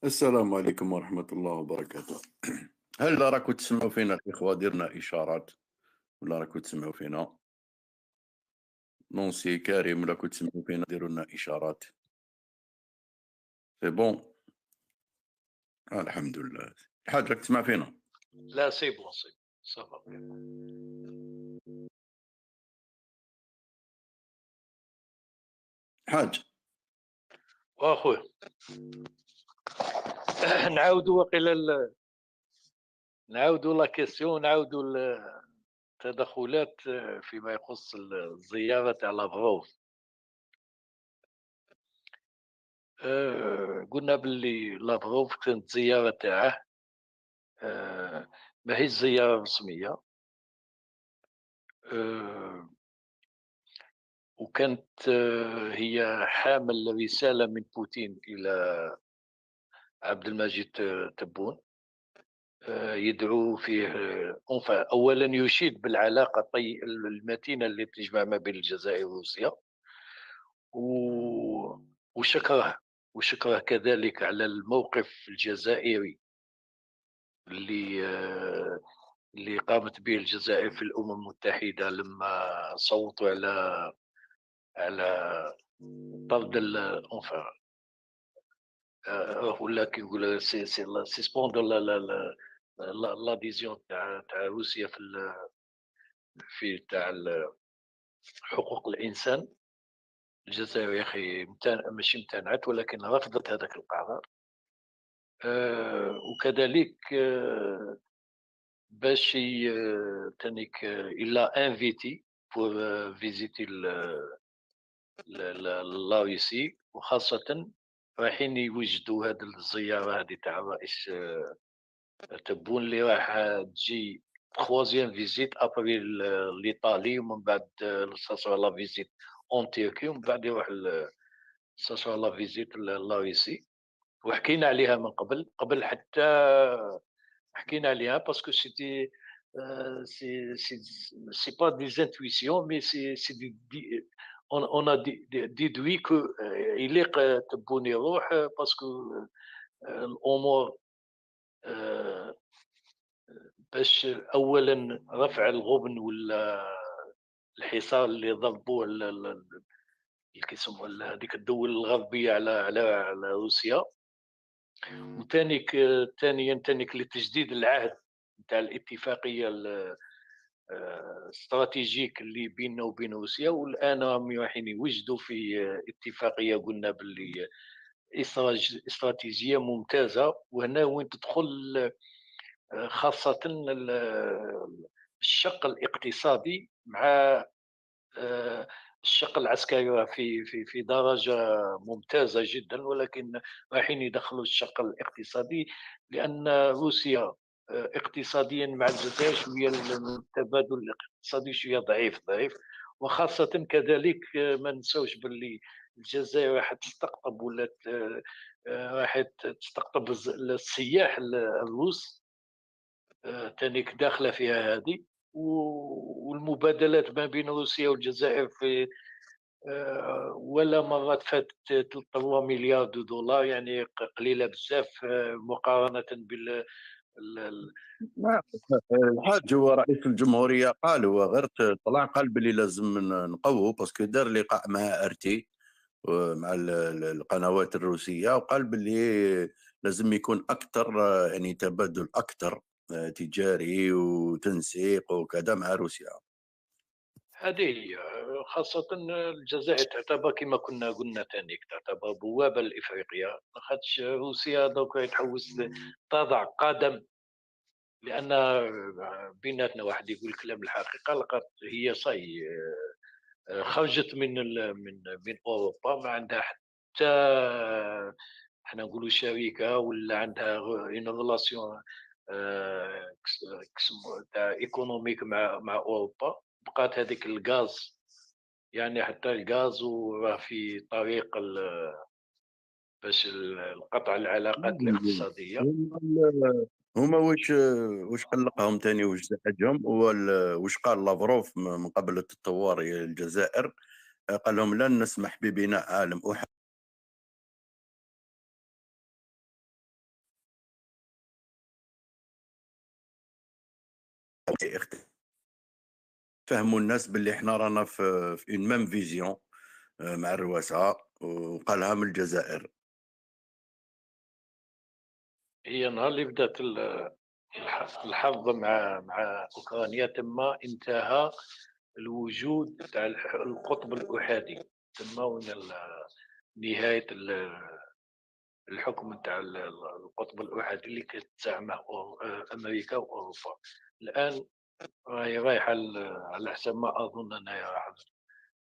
السلام عليكم ورحمة الله وبركاته. هل راكم تسمعوا فينا الإخوة؟ درنا إشارات ولا راكم تسمعوا فينا؟ نونسي كريم راكم تسمعوا فينا ديروا لنا إشارات. سي بون. الحمد لله. الحاج راك تسمع فينا؟ لا سي بون سي صافا. حاج. واخويا نعاودوا واقيلا نعاودوا لا كيسيون، نعاودوا التدخلات فيما يخص الزيارة تاع لافروف. قلنا باللي لافروف كانت زيارة تاعه ماهيش زيارة رسمية، وكانت هي حامل رسالة من بوتين إلى عبد المجيد تبون، يدعو فيه أولا يشيد بالعلاقة المتينة التي تجمع ما بين الجزائر وروسيا، وشكره كذلك على الموقف الجزائري اللي اللي قامت به الجزائر في الأمم المتحدة لما صوتوا على طرد enfin ولا كيقول سيسبوندر لاديزيون تاع روسيا في تاع حقوق الانسان. الجزائر يا اخي ماشي امتنعت ولكن رفضت هذاك القرار. وكذلك باش تانيك الا انفيتي بور فيزيتي لا روسي، وخاصة رايحين يوجدوا هذه الزيارة هذه تاع الرئيس تبون اللي راح تجي خوازيام فيزيت ابري لإيطالي، ومن بعد ساسوا لا فيزيت اون تركي، ومن بعد يروح ساسوا لا فيزيت لا روسي. وحكينا عليها من قبل حتى حكينا عليها باسكو سيتي سي با دي انتويسيون مي سي دي اون ا ديدوي كو يليق تبون يروح باسكو الامور باش اولا رفع الغبن ولا الحصار اللي ضربوه اللي كيسموها هذيك الدول الغربيه على روسيا، ثانيا لتجديد العهد نتاع الاتفاقيه الاستراتيجيك اللي بيننا وبين روسيا. والان راهم رايحين يوجدوا في اتفاقيه قلنا باللي استراتيجيه ممتازه، وهنا وين تدخل خاصه الشق الاقتصادي مع الشق العسكري في درجة ممتازة جدا، ولكن رايحين يدخلوا الشق الاقتصادي لأن روسيا اقتصاديا مع الجزائر شوية التبادل الاقتصادي شوية ضعيف. وخاصة كذلك ما نساوش باللي الجزائر راح تستقطب ولا راح تستقطب السياح الروس، تانيك داخله فيها هذه. والمبادلات ما بين روسيا والجزائر في ولا مرات فاتت 3 مليار دولار، يعني قليله بزاف مقارنه بال نعم. الحاج هو رئيس الجمهورية قال، هو غير طلع قال بلي لازم نقووا، باسكو دار لقاء مع ارتي مع القنوات الروسية، وقال بلي لازم يكون أكثر، يعني تبادل أكثر تجاري وتنسيق وكذا مع روسيا. هذه هي. خاصة الجزائر تعتبر كما كنا قلنا تانيك تعتبر بوابة لإفريقيا، لاخاطش روسيا دوكا تحوس تضع قدم، لأن بيناتنا واحد يقول الكلام الحقيقة، لقد هي صاي خرجت من أوروبا، ما عندها حتى احنا نقولوا شركة ولا عندها اون ريلاسيون تاع ايكونوميك مع أوروبا. بقات هذيك الغاز، يعني حتى الغاز وراه في طريق باش القطع العلاقات الاقتصادية. هما واش قلقهم تاني، واش زعجهم هو واش قال لافروف من قبل التطور إلى الجزائر؟ قال لهم لن نسمح ببناء عالم فهموا الناس باللي احنا رانا في اون ميم فيزيون مع الرؤساء، وقالها من الجزائر. هي نهار اللي بدات الحرب مع اوكرانيا تم انتهى الوجود تاع القطب الاحادي، تم نهايه الحكم تاع القطب الاحادي اللي كانت تزعمه امريكا واوروبا. الان راهي رايحه على حسب ما اظن انها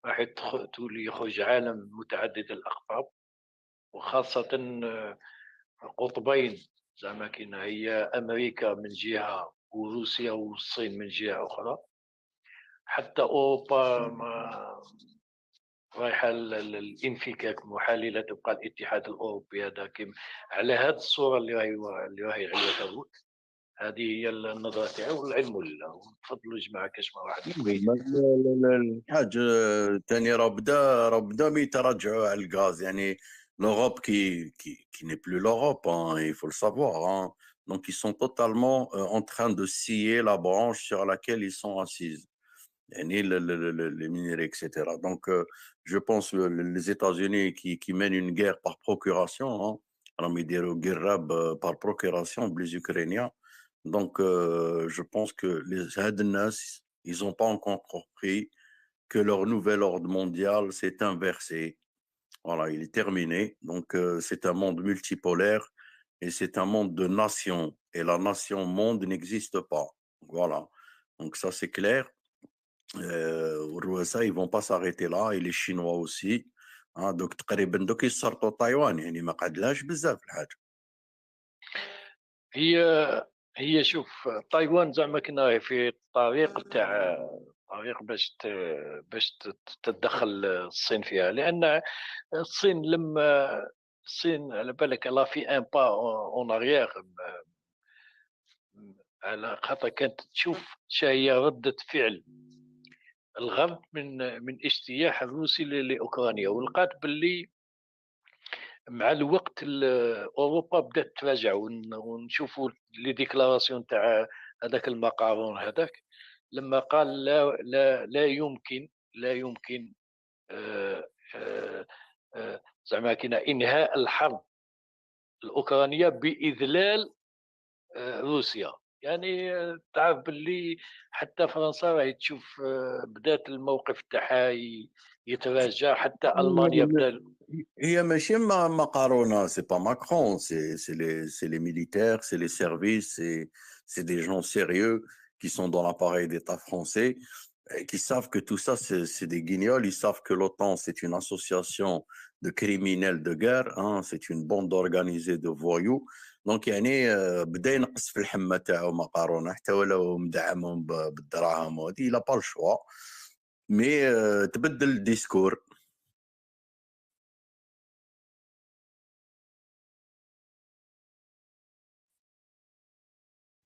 راح تولي يخرج عالم متعدد الاقطاب، وخاصه قطبين زعما كاينه هي امريكا من جهه وروسيا والصين من جهه اخرى. حتى اوروبا ما رايحه للانفكاك، محال لا تبقى الاتحاد الاوروبي هذا على هذه الصوره اللي راهي عليها تروك. هذه هي النظره تاعي والعلم لله. تفضلوا جماعه كاش ما واحد الحاج تاني راه بدا يتراجعوا على الغاز، يعني l'Europe qui n'est plus l'Europe, hein, il faut le savoir, hein. Donc ils sont totalement en train de scier la branche sur laquelle ils sont assises. يعني les minéraux, etc. Donc, je pense que les États-Unis qui mènent une guerre par procuration, hein, راهم يديروا guerre par procuration les Ukrainiens. Donc, je pense que هاد الناس, ils n'ont pas encore compris que leur nouvel ordre mondial s'est inversé. Voilà, il est terminé. Donc, c'est un monde multipolaire et c'est un monde de nations. Et la nation monde n'existe pas. Voilà. Donc, ça, c'est clair. والرؤساء ils vont pas s'arrêter là et les Chinois aussi. دوك تقريبا دوك يسرطوا تايوان، يعني ما قعدلهاش بزاف الحاجه. هي هي شوف، تايوان زعما كنا في الطريق تاع طريق باش تتدخل الصين فيها، لان الصين لما الصين على بالك لا في ان با اون اريير، على خاطر كانت تشوف هي ردة فعل الغرب من اجتياح الروسي لاوكرانيا، ولقات باللي مع الوقت اوروبا بدات تراجع، ونشوفوا لي ديكلاراسيون تاع هذاك المقارون هذاك لما قال لا يمكن زعما كاين انهاء الحرب الاوكرانيه باذلال روسيا. يعني تعرف باللي حتى فرنسا راهي تشوف بدات الموقف تاعها يتراجع، حتى المانيا بدا. هي ماشي مقارونه، سي با ماكرون، c'est les militaires, c'est les services, c'est des gens sérieux qui sont dans l'appareil d'État français et qui savent que tout ça c'est des guignols. Ils savent que l'OTAN c'est une association de criminels de guerre, hein, c'est une bande organisée de voyous. دونك يعني بدا ينقص في الحمه تاعو مقارونه، حتى ولو مدعمهم بالدراهم وهذه لا با الشوا، مي تبدل الديسكور.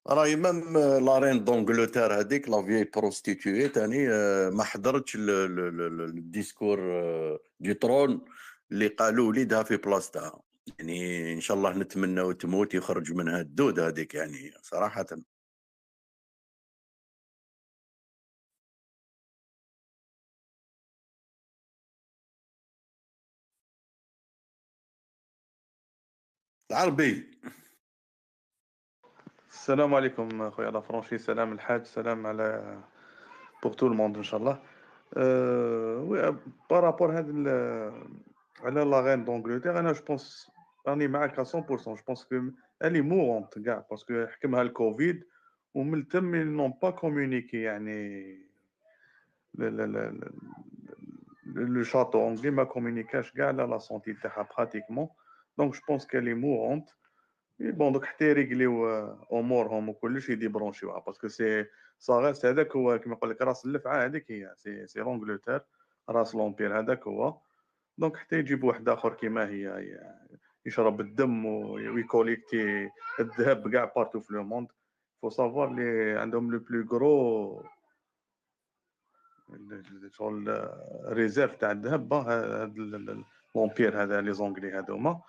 راهي ميم لا رين دونجلتير هذيك لا فيي بروستيتوي تاني ما حضرتش الديسكور دي ترون اللي قالوا وليدها في بلاصتها. يعني ان شاء الله نتمنى تموت يخرج منها الدود هذيك، يعني صراحه. العربي. السلام عليكم خويا لا فرونشي، سلام الحاج، سلام على بور تو الموند ان شاء الله. وي بارابور هاد على لا غين دونجلتير، انا جو بونس راني معاك 100%. جو بونس كو الي مورونت كاع باسكو حكمها الكوفيد ومن تم نون با كومونيكي، يعني لو شاتو اونغلي ما كومونيكاش كاع على لا سونتي تاعها براتيكمون. دونك جو بونس كالي مورونت. بون دوك حتى يريقليو امورهم وكلش يديبرونشيوها، باسكو سي سا غاست هذاك هو كيما يقول لك راس اللفعه، هذيك هي سي لونجلتير، راس لومبير هذاك هو. دونك حتى يجيب واحد اخر كيما هي يشرب الدم ويكوليكتي الذهب كاع بارتو في لو موند. فو سافوار لي عندهم لو بلو غرو شغل ريزيرف تاع الذهب، هاد لومبير هذا لي زونغلي هذوما.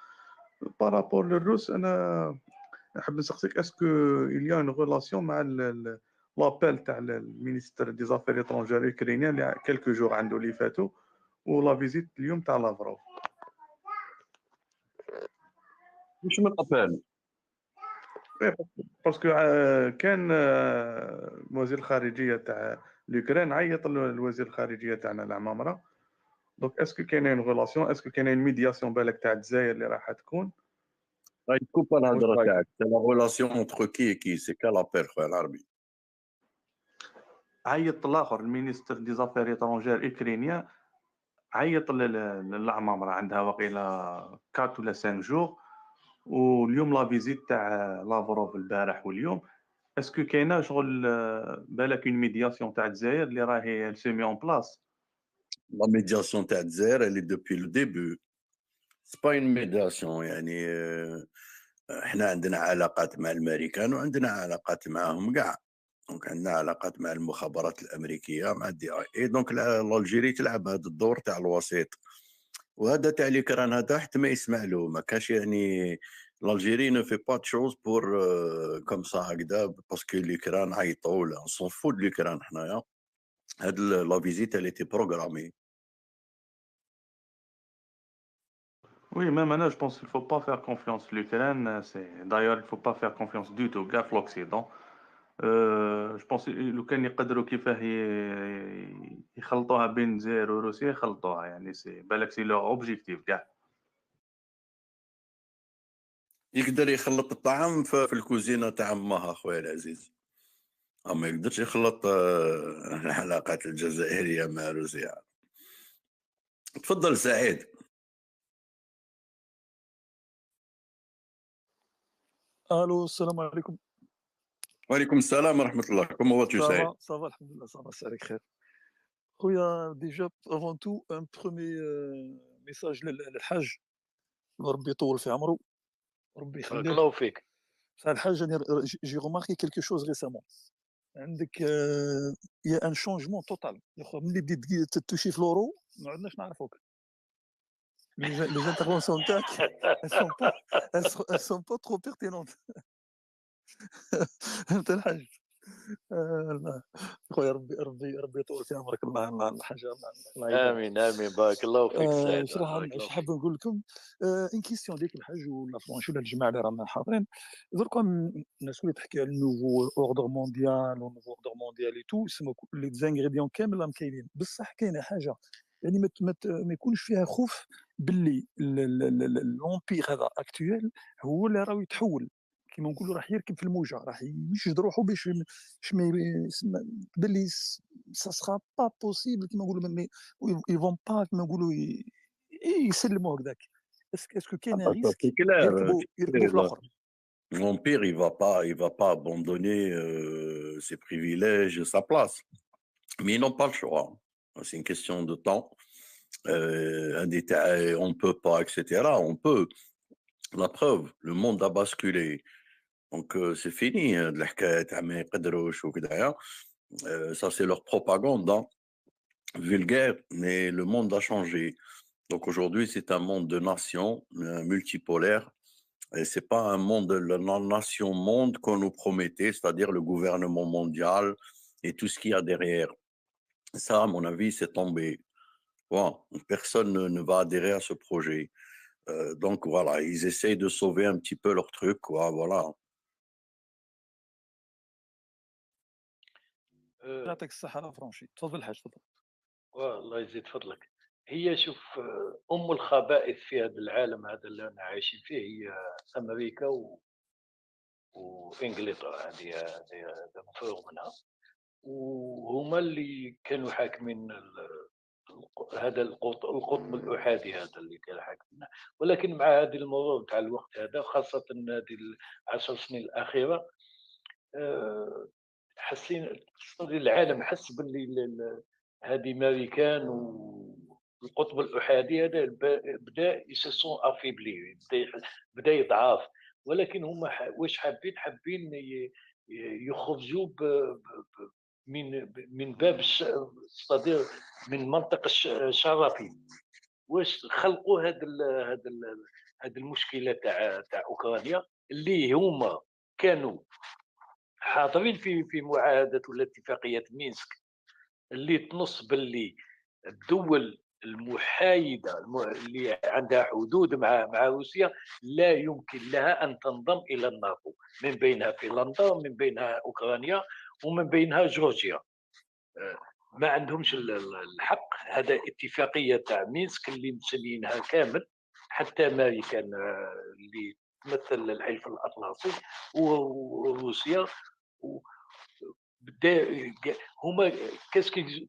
بارابور للروس انا نحب نسقسيك، اسكو il y a une relation مع لابيل تاع المينيستر دي زافير ايترونجير اوكرانيان اللي كيلكو جور عنده اللي فاتوا ولا فيزيت اليوم تاع لافروف. مش من ابان. باسكو كان وزير الخارجيه تاع لوكران عيط للوزير الخارجيه تاعنا العمامره. دونك اسكو كاينه اون غولاسيون، اسكو كاينه ميدياسيون بالك تاع الجزائر اللي راح تكون. تكوب الهضره واش تاعك، لا غولاسيون اونتر كي سي كالابير خويا العربي. عيط الاخر المينيستر دي زافير ايترونجير اوكرانيان عيط للعمامره عندها وقيله 4 ولا 5 جور، واليوم لا فيزيت تاع لافروف البارح واليوم. اسكو كاينه شغل بالك اون ميدياسيون تاع الجزائر اللي راهي سيمي اون بلاص. لا ميدياسيون تاع الجزائر اللي دوبي لو ديبي سي با اون ميدياسيون، يعني احنا عندنا علاقات مع الامريكان وعندنا علاقات معاهم كاع. دونك عندنا علاقات مع المخابرات الامريكيه مع الدي اي اي. دونك الجيري تلعب هذا الدور تاع الوسيط، وهذا تاع لوكران هذا حتى ما يسمع له، ما كاش يعني الجيري نو في با تشوز بور كوم سا هكذا باسكو لوكران عيطوا ولا سون فو دو لوكران حنايا. هاد لا فيزيت اللي تي بروغرامي. Oui, même maintenant, je pense qu'il ne faut pas faire confiance. L'Ukraine, d'ailleurs, il ne faut pas faire confiance du tout, gaffe l'Occident. Je pense لو كان يقدروا كيفاه يخلطوها بين الجزائر وروسيا يخلطوها، يعني سي بالك سي لو اوبجيكتيف كاع. يقدر يخلط الطعام في الكوزينه تاع امها خويا العزيز، ما يقدرش يخلط العلاقات الجزائريه مع روسيا. تفضل سعيد. الو السلام عليكم. وعليكم السلام ورحمه الله. كومون فاتو سعيد؟ صافا الحمد لله، صافا عليك خير خويا. ديجا افون تو ان برومي ميساج للحاج، ربي يطول في عمره ربي بارك يخليه. الله فيك. فالحاج جي روماركي كيلكو شوز ريسامون عندك يا ان شونجمون توتال يا خو. ملي بديت تتوشي في لورو ما عدناش نعرفوك. لي انترفونسيون تاعك elles sont pas trop pertinentes. فهمت الحاج. خويا ربي يطول في عمرك. الله الحاجه الله يبارك. امين امين بارك الله فيك سعيد. اش حاب نقول لكم ان كيستيون ديك الحاج ولا فرونشي ولا الجماعه اللي رانا حاضرين دركا الناس اللي تحكي على النوفو اوردر مونديال ونوفو اوردر مونديال اي تو سما لي زانغريديون كامل راهم كاينين، بصح كاينه حاجه يعني ما يكونش فيها خوف باللي لومبير هذا اكتويل هو اللي راه يتحول كيما نقولوا راح يركب في الموجه، راح يشد روحه باش باللي سا سخا با بوسيبل كيما نقولوا ils vont pas كيما نقولوا يسلموا هكذاك. اسكو كاين ريسك C'est clair. يركبوا في الاخر؟ L'Empire, il va pas abandonner ses privilèges, sa place. Mais ils n'ont pas le choix. C'est une question de temps. Un détail, on peut pas, etc. On peut. La preuve, le monde a basculé. Donc, c'est fini. De la حكاية تاع ما يقدروش وكذا. Ça, c'est leur propagande vulgaire, mais le monde a changé. Donc, aujourd'hui, c'est un monde de nations multipolaire. Et c'est pas un monde, la nation-monde qu'on nous promettait, c'est-à-dire le gouvernement mondial et tout ce qu'il y a derrière. Ça, à mon avis, c'est tombé. Bon, personne ne va adhérer à ce projet. Donc voilà, ils essayent de sauver un petit peu leur truc, quoi, voilà. يعطيك الصحه لا فرونشي. تفضل الحاج تفضل. الله يزيد فضلك. هي شوف ام الخبائث في هذا العالم هذا اللي انا عايشين فيه هي امريكا وانجلترا. هذه مفروغ منها، وهما اللي كانوا حاكمين هذا القطب الاحادي هذا اللي كان حاكمنا. ولكن مع هذه المرور تاع الوقت هذا، خاصه هذه 10 سنين الاخيره، حسين العالم حس باللي هذه ماريكان والقطب الاحادي هذا بدا يسسون افيبلي، بدا يضعف. ولكن هم واش حابين يخرجوا من باب صدير من منطق الشرفي. واش خلقوا هذا المشكله تاع اوكرانيا اللي هما كانوا حاضرين في معاهدة ولا اتفاقية مينسك اللي تنص باللي الدول المحايدة اللي عندها حدود مع روسيا لا يمكن لها أن تنضم إلى الناتو، من بينها فنلندا ومن بينها أوكرانيا ومن بينها جورجيا. ما عندهمش الحق. هذا اتفاقية تاع مينسك اللي مسمينها كامل، حتى امريكان اللي تمثل الحلف الأطلسي وروسيا هما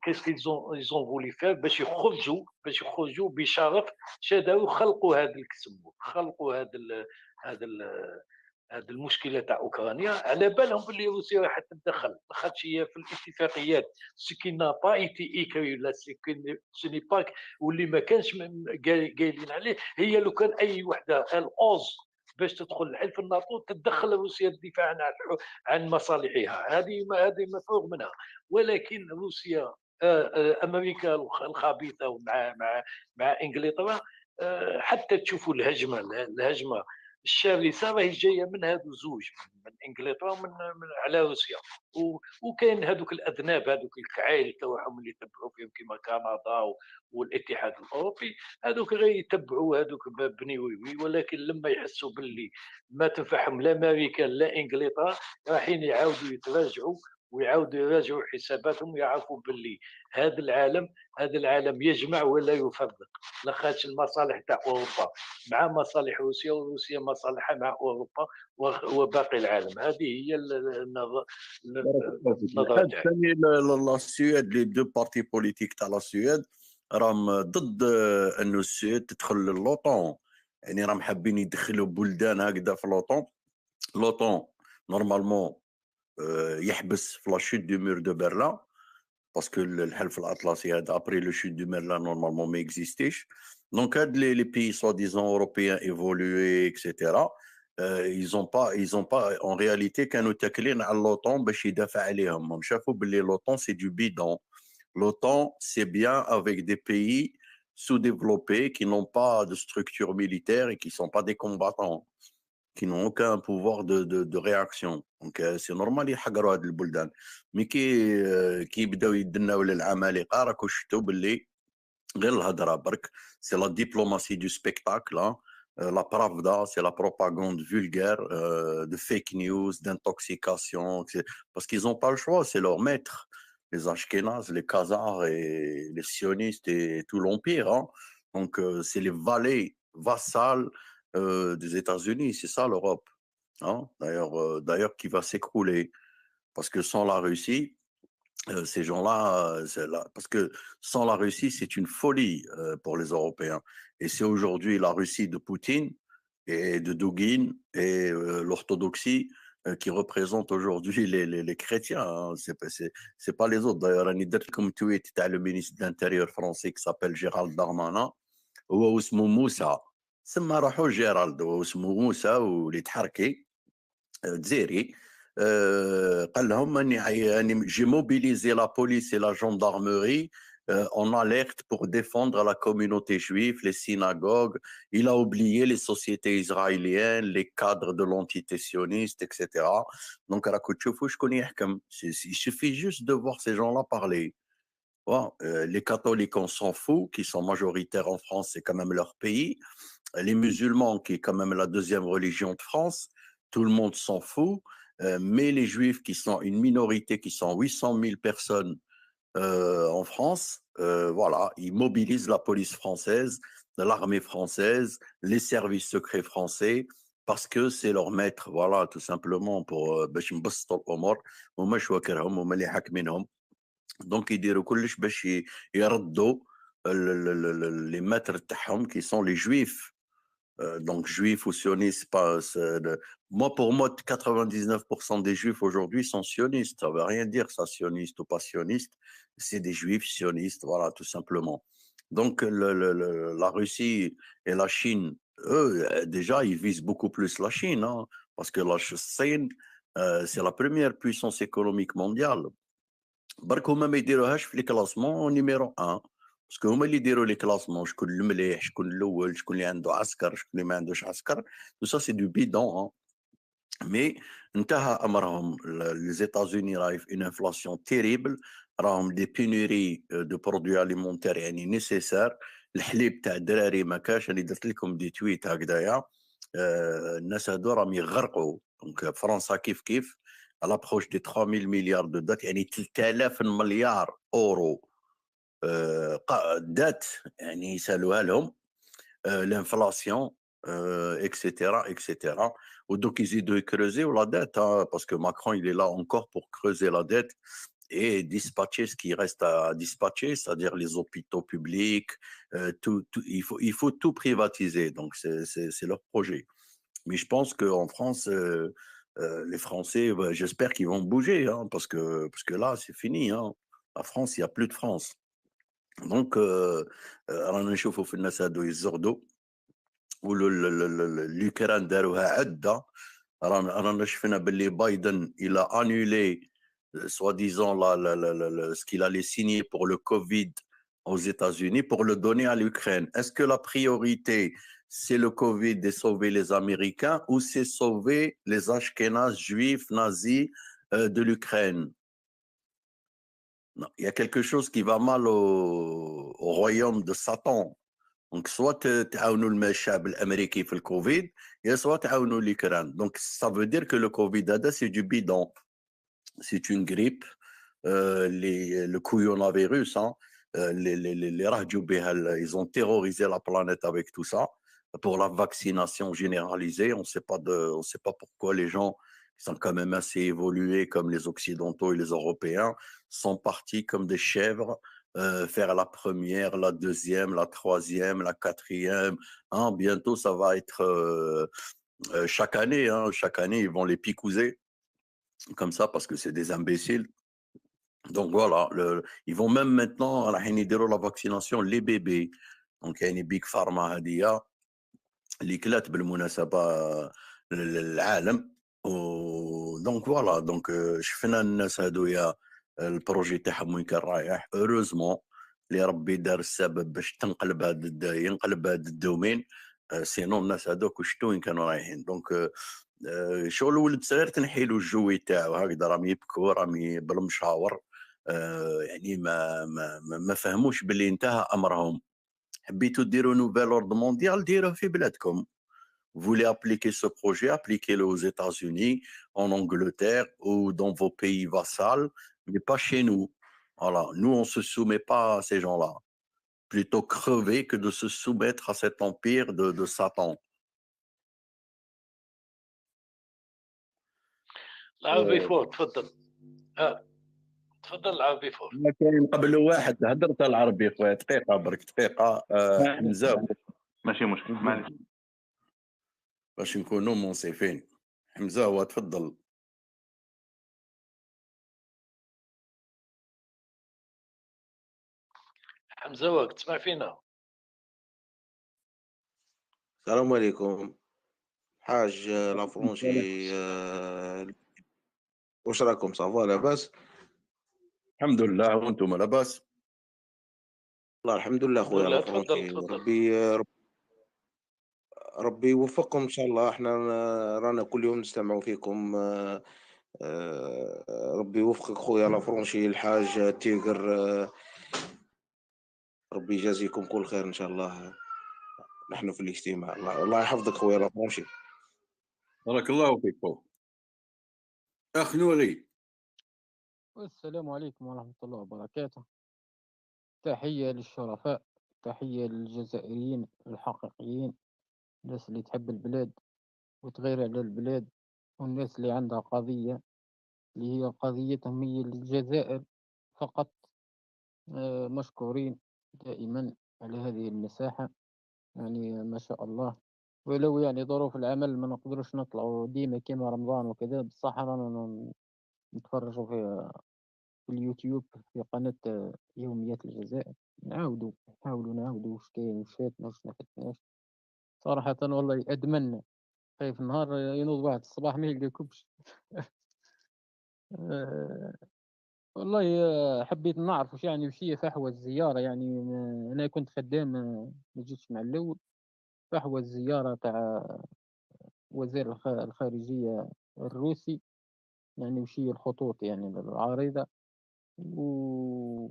كيسكيزون فولي فير باش يخرجوا بشرف. شادوا خلقوا هذا الكسمو، خلقوا هذا المشكله تاع اوكرانيا على بالهم باللي روسيا راح تتدخل، خاطش هي في الاتفاقيات سكي نا با ايتي ايكري لا سوني با واللي ما كانش قايلين عليه هي لو كان اي وحده الاوز باش تدخل الحلف الناتو تتدخل روسيا الدفاع عن مصالحها، هذه مفروغ منها. ولكن روسيا امريكا الخبيثه مع انجلترا حتى تشوفوا الهجمه الشرسه راهي جايه من هذو زوج، من انجلترا ومن على روسيا. وكاين هذوك الاذناب، هذوك الكعايل تاعهم اللي يتبعوا فيهم كما كندا والاتحاد الاوروبي، هذوك غير يتبعوا هذوك بني وي، ولكن لما يحسوا باللي ما تنفعهم لا امريكا لا انجلترا رايحين يعاودوا يتراجعوا ويعاودوا يراجعوا حساباتهم ويعرفوا باللي هذا العالم يجمع ولا يفرق، لاخاطش المصالح تاع اوروبا مع مصالح روسيا وروسيا مصالحها مع اوروبا وباقي العالم. هذه هي النظره تاعي. السويد لي دو بارتي بوليتيك تاع السويد راهم ضد انه السويد تدخل للوطون، يعني راهم حابين يدخلوا بلدان هكذا في لوطون نورمالمون يحبس في لاشوت دو مور دو برلين، باسكو الحلف الاطلسي هذا ابري لو شوت دو برلين نورمالمون ما اكزيستيش. دونك هاد لي بيي سوا ديزون اوروبيان ايفولوي اكسيتيرا ils ont pas en réalité كانوا تاكلين على لوطون باش يدافع عليهم. هم شافوا باللي لوطون سي دو بيدون. L'OTAN, c'est bien avec des pays sous-développés qui n'ont pas de structure militaire et qui ne sont pas des combattants, qui n'ont aucun pouvoir de réaction. Donc, c'est normal يحقروا هاد البلدان. مي كي يبداو يدناو للعمالقه راكو شفتوا باللي غير الهضره برك سي لا ديبلوماسي دو سبيكتاكل. La pravda, c'est la propagande vulgaire de fake news, d'intoxication, parce qu'ils n'ont pas le choix, c'est leur maître. Les Ashkénazes, les Khazars et les sionistes et tout l'Empire. Hein. Donc, c'est les valets vassales des États-Unis, c'est ça l'Europe. Hein. D'ailleurs, qui va s'écrouler. Parce que sans la Russie, ces gens-là, parce que sans la Russie, c'est une folie pour les Européens. Et c'est aujourd'hui la Russie de Poutine et de Douguine et l'orthodoxie qui représente aujourd'hui les chrétiens. Hein. C'est pas les autres. D'ailleurs, on a comme tweet le ministre de l'Intérieur français qui s'appelle Gérald Darmanin. هو اسمه موسى، سما روحو جيرالد، هو اسمه موسى واللي تحركي جزيري. قال لهم اني j'ai mobilisé la police et la gendarmerie en alerte pour défendre la communauté juive, les synagogues. Il a oublié les sociétés israéliennes, les cadres de l'entité sioniste, etc. Donc, il suffit juste de voir ces gens-là parler. Bon, les catholiques, on s'en fout, qui sont majoritaires en France, c'est quand même leur pays. Les musulmans, qui est quand même la deuxième religion de France, tout le monde s'en fout. Mais les juifs, qui sont une minorité, qui sont 800 000 personnes en France, voilà, ils mobilisent la police française, l'armée française, les services secrets français, parce que c'est leur maître, voilà, tout simplement, pour باش نبسطوا الامور. هما شواكرهم، هما اللي حاكمينهم. دونك يديروا كلش باش يردوا les maîtres تاعهم qui sont les juifs. Donc juifs ou sionistes, moi pour moi 99% des juifs aujourd'hui sont sionistes. Ça veut rien dire ça, sioniste ou pas sioniste, c'est des juifs sionistes, voilà, tout simplement. Donc la Russie et la Chine, eux déjà ils visent beaucoup plus la Chine, hein, parce que la Chine c'est la première puissance économique mondiale. برك هما ما يديروهاش في الكلاسمون نيميرو 1، باسكو هما اللي يديروا لي كلاسمون، شكون المليح، شكون الاول، شكون اللي عنده عسكر، شكون اللي ما عندوش عسكر. تو سا سي دو بيدون. مي انتهى امرهم. لي زيتازوني راهي في اون انفلاسيون تيريبل، راهم دي بينوري دو برودوي اليمونتير يعني نيسيسار. الحليب تاع الدراري ما كاش. انا درت لكم دي تويت هكذايا. الناس هادو راهم يغرقوا. دونك فرنسا كيف كيف على بروش دي 3000 مليار دو دات، يعني 3000 مليار اورو دات يعني يسالوها لهم. l'inflation, etc., etc. Ou donc ils essaient de creuser la dette, hein, parce que Macron, il est là encore pour creuser la dette et dispatcher ce qui reste à dispatcher, c'est-à-dire les hôpitaux publics, il faut tout privatiser. Donc c'est leur projet. Mais je pense qu'en France, les Français, j'espère qu'ils vont bouger, hein, parce que là, c'est fini. Hein. La France, il n'y a plus de France. Donc, رانا نشوفوا في الناس هادو يزغدوا واليوكران داروها عده. رانا شفنا باللي بايدن il a annulé soi-disant ce qu'il allait signer pour le Covid aux États-Unis pour le donner à l'Ukraine. Est-ce que la priorité c'est le Covid et sauver les Américains ou c'est sauver les Ashkénazes juifs nazis de l'Ukraine? Non, il y a quelque chose qui va mal au royaume de Satan. Donc, soit تعاونوا الشعب الامريكي في الكوفيد يا soit تعاونوا l'Ukraine. Donc, ça veut dire que le Covid, c'est du bidon. C'est une grippe. Le coronavirus, hein, les Rahdjoubeh, ils ont terrorisé la planète avec tout ça pour la vaccination généralisée. On sait pas pourquoi les gens qui sont quand même assez évolués comme les Occidentaux et les Européens sont partis comme des chèvres faire la première, la deuxième, la troisième, la quatrième. Hein, bientôt, ça va être chaque année. Hein, chaque année, ils vont les picouser comme ça parce que c'est des imbéciles. Donc voilà, ils vont même maintenant la vaccination les bébés. Donc il y a une big pharma هذه اللي كلات بالمناسبة العالم. دونك فوالا دونك شفنا الناس هذويا البروجي تاعهم وين كان رايح. اوروزمون اللي ربي دار السبب باش ينقلب هذا الدومين. سينو الناس هذوك شتو وين كانوا رايحين. دونك شغل ولد صغير تنحيلو الجوي تاعو هكذا راهم يبكوا راهم بالمشاور. يعني ما فهموش باللي انتهى امرهم. حبيتوا ديروا نوفيل اوردر مونديال ديروه في بلادكم. Vous voulez appliquer ce projet, appliquez-le aux États-Unis, en Angleterre ou dans vos pays vassals, mais pas chez nous. Voilà, nous on se soumet pas à ces gens-là. Plutôt crever que de se soumettre à cet empire de Satan. العربي فور تفضل. تفضل العربي فور. ما كاين قبل واحد هدرت العربي خويا دقيقه برك دقيقه. حمزه ماشي مشكل معليش باش نكونوا منصفين. حمزه هو تفضل. حمزه واك تسمع فينا؟ السلام عليكم حاج لافرونشي. واش راكم صافا لاباس؟ الحمد لله وانتم لاباس؟ والله الحمد لله خويا لا لافرونشي. تفضل. ربي يوفقكم ان شاء الله. احنا رانا كل يوم نستمعوا فيكم. ربي يوفقك خويا لافرونشي الحاج تيغر. ربي يجازيكم كل خير ان شاء الله. نحن في الاجتماع. الله يحفظك خويا لافرونشي. بارك الله فيك. اخ نوري. السلام عليكم ورحمة الله وبركاته. تحية للشرفاء، تحية للجزائريين الحقيقيين، الناس اللي تحب البلاد وتغير على البلاد، والناس اللي عندها قضية اللي هي قضيتهم هي الجزائر فقط. مشكورين دائما على هذه المساحة، يعني ما شاء الله. ولو يعني ظروف العمل ما نقدروش نطلعوا ديما كيما رمضان وكذا، بصح رانا نتفرجوا في اليوتيوب في قناة يوميات الجزائر. نحاولوا نعاودوا واش كاين واش فاتنا واش ما فاتناش. صراحة والله أدمنا. خايف نهار ينوض واحد الصباح ما يلقاكمش. والله حبيت نعرف واش يعني وش هي فحوى الزيارة. يعني أنا كنت خدام ما جيتش مع الأول. فحوى الزيارة تاع وزير الخارجية الروسي، يعني وش هي الخطوط يعني العريضة. و...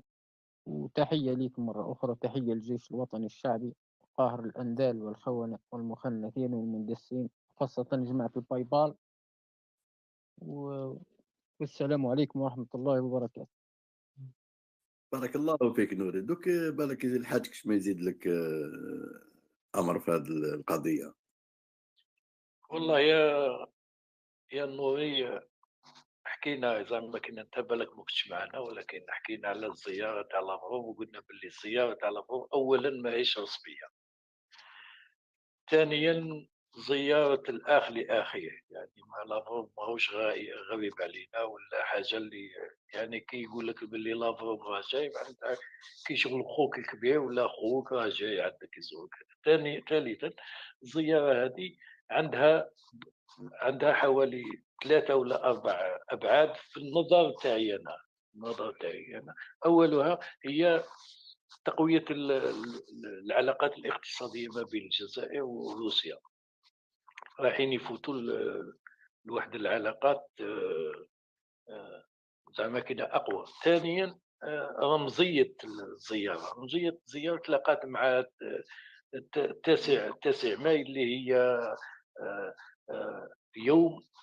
وتحية ليك مرة أخرى، تحية للجيش الوطني الشعبي قاهر الأندال والخونة والمخنثين والمندسين، خاصة جماعة الباي بال. والسلام عليكم ورحمة الله وبركاته. بارك الله فيك نوري. دوك بالك الحاج كش ما يزيد لك امر في هذه القضيه. والله يا نوري، حكينا زعما كنا انت بالك ما كنتش معنا، ولكن حكينا على الزياره تاع لافروف، وقلنا باللي الزياره تاع لافروف اولا ماهيش رسميه، ثانيا زياره الاخ لاخيه، يعني مع لافروف ماهوش غريب علينا ولا حاجه اللي يعني كي يقول لك باللي لافروف راه جاي معناتها كي شغل خوك الكبير ولا خوك راه جاي عندك يزورك. ثالثا الزياره هذه عندها حوالي 3 ولا 4 أبعاد في النظر تاعي أنا. أولها هي تقوية العلاقات الاقتصادية ما بين الجزائر وروسيا، رايحين يفوتوا لواحد العلاقات زعما كده أقوى. ثانيا رمزية الزيارة، رمزية الزيارة تلاقات مع 9 ماي اللي هي آه،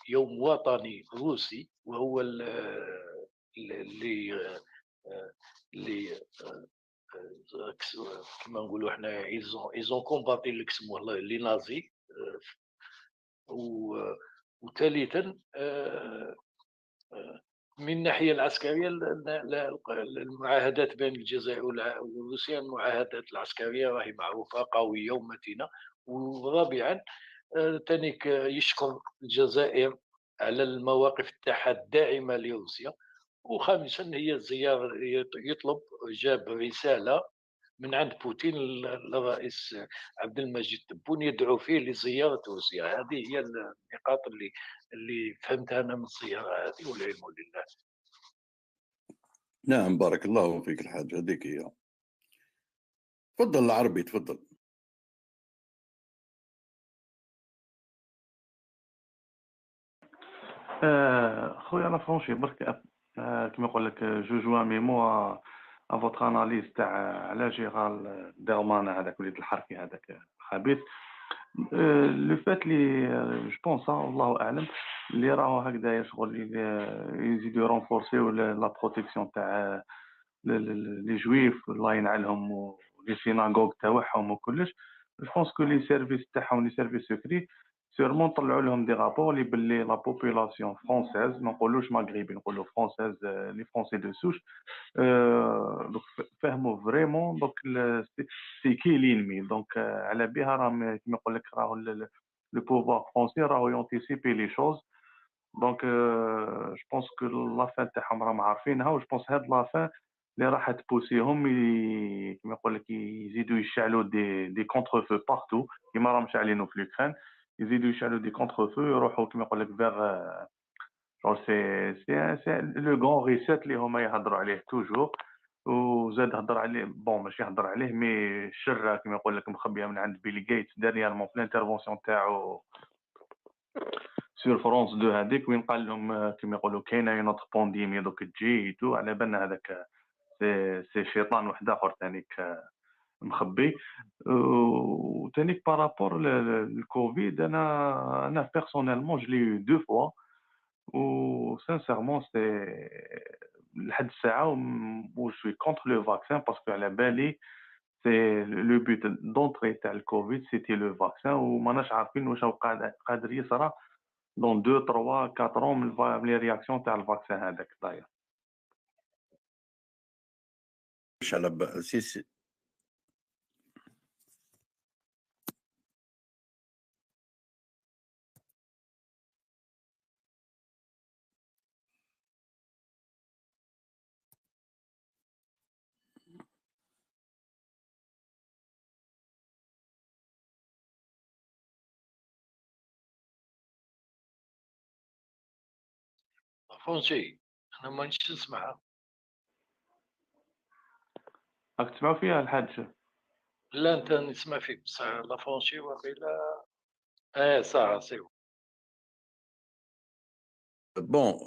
يوم وطني روسي، وهو اللي اللي كما نقولوا احنا ايزون كومباتي اللي كسموه لي نازي. وثالثا من الناحيه العسكريه المعاهدات بين الجزائر وروسيا، المعاهدات العسكريه راهي معروفه قويه ومتينه. ورابعا تانيك يشكر الجزائر على المواقف تاعها الداعمه لروسيا. وخامسا هي الزياره، يطلب جاب رساله من عند بوتين للرئيس عبد المجيد تبون يدعو فيه لزياره روسيا. هذه هي النقاط اللي فهمتها انا من الزياره هذه، والعلم لله. نعم بارك الله فيك الحاج، هذيك هي. تفضل العربي تفضل. خويا لا فرونشي برك كما يقول لك جو جوان ميمو فوتر اناليز تاع على جيرال ديرمان هذاك وليد الحركي هذاك خبيث. لو فات لي جو بونس والله اعلم اللي راهو هكذا شغل يزيدوا يرونفورسيو لا بروتيكسيون تاع لي جويف الله ينعلهم ولي سيناغوغ تاعهم وكلش. جو بونس كو لي سيرفيس تاعهم لي سيرفيس سكري سيرمون طلعوا لهم دي رابور اللي باللي لا بوبولاسيون فرونسيز، ما نقولوش مغربي نقولوا فرونسيز، لي فرونسي دو سوش دوك فهموا فريمون دوك سي كي لينمي. دونك على بها راهم كيما يقول لك راهو لو بوفوار فرونسي راهو يونتيسيبي لي شوز. دونك جو بونس كو لا فان تاعهم راهم عارفينها، و جو بونس هاد لا فان اللي راح تبوسيهم كيما يقول لك يزيدوا يشعلوا دي كونتر فو بارتو كيما راهم شاعلينو في لوكران، يزيدوا يشعلوا دي كونتر فو يروحوا كيما يقول لك فيغ جونغ سي لو غون ريسيت اللي هما يهضروا عليه توجور. وزاد هضر عليه بون ماشي يهضر عليه مي الشره كيما يقول لك مخبيه من عند بيل غيتس ديريالمون في الانترفونسيون تاعو سور فرونس 2 هذيك وين قال لهم كيما يقولوا كاينه اون اوتر بانديمي دوك تجي تو على بالنا هذاك سي شيطان واحد اخر ثانيك مخبي. وثانيك بارابور للكوفيد انا بيرسونيلمون جلي دو فوا و سانسيرمون سي لحد الساعه و شوي كونتر لو فاكسان باسكو على بالي سي لو بوت دونطري تاع الكوفيد سيتي لو فاكسان وماناش عارفين واش قادر يصرى دون 2 3 4 من لي رياكسيون تاع الفاكسان هذاك داير. مش على سي فونسي انا ما نش نسمعها. راك تسمعوا فيها الحاج؟ لا انت نسمع فيك بصح لا فونسي وقيلا صح سي Bon,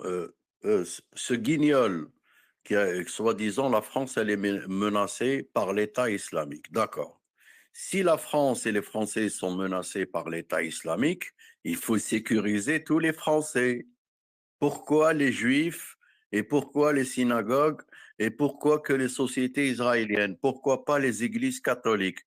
ce guignol qui a, soi-disant, la France, elle est menacée par l'État islamique. D'accord. Si la France et les Français sont menacés par l'État islamique, il faut sécuriser tous les Français. Pourquoi les Juifs et pourquoi les synagogues et pourquoi que les sociétés israéliennes? Pourquoi pas les églises catholiques?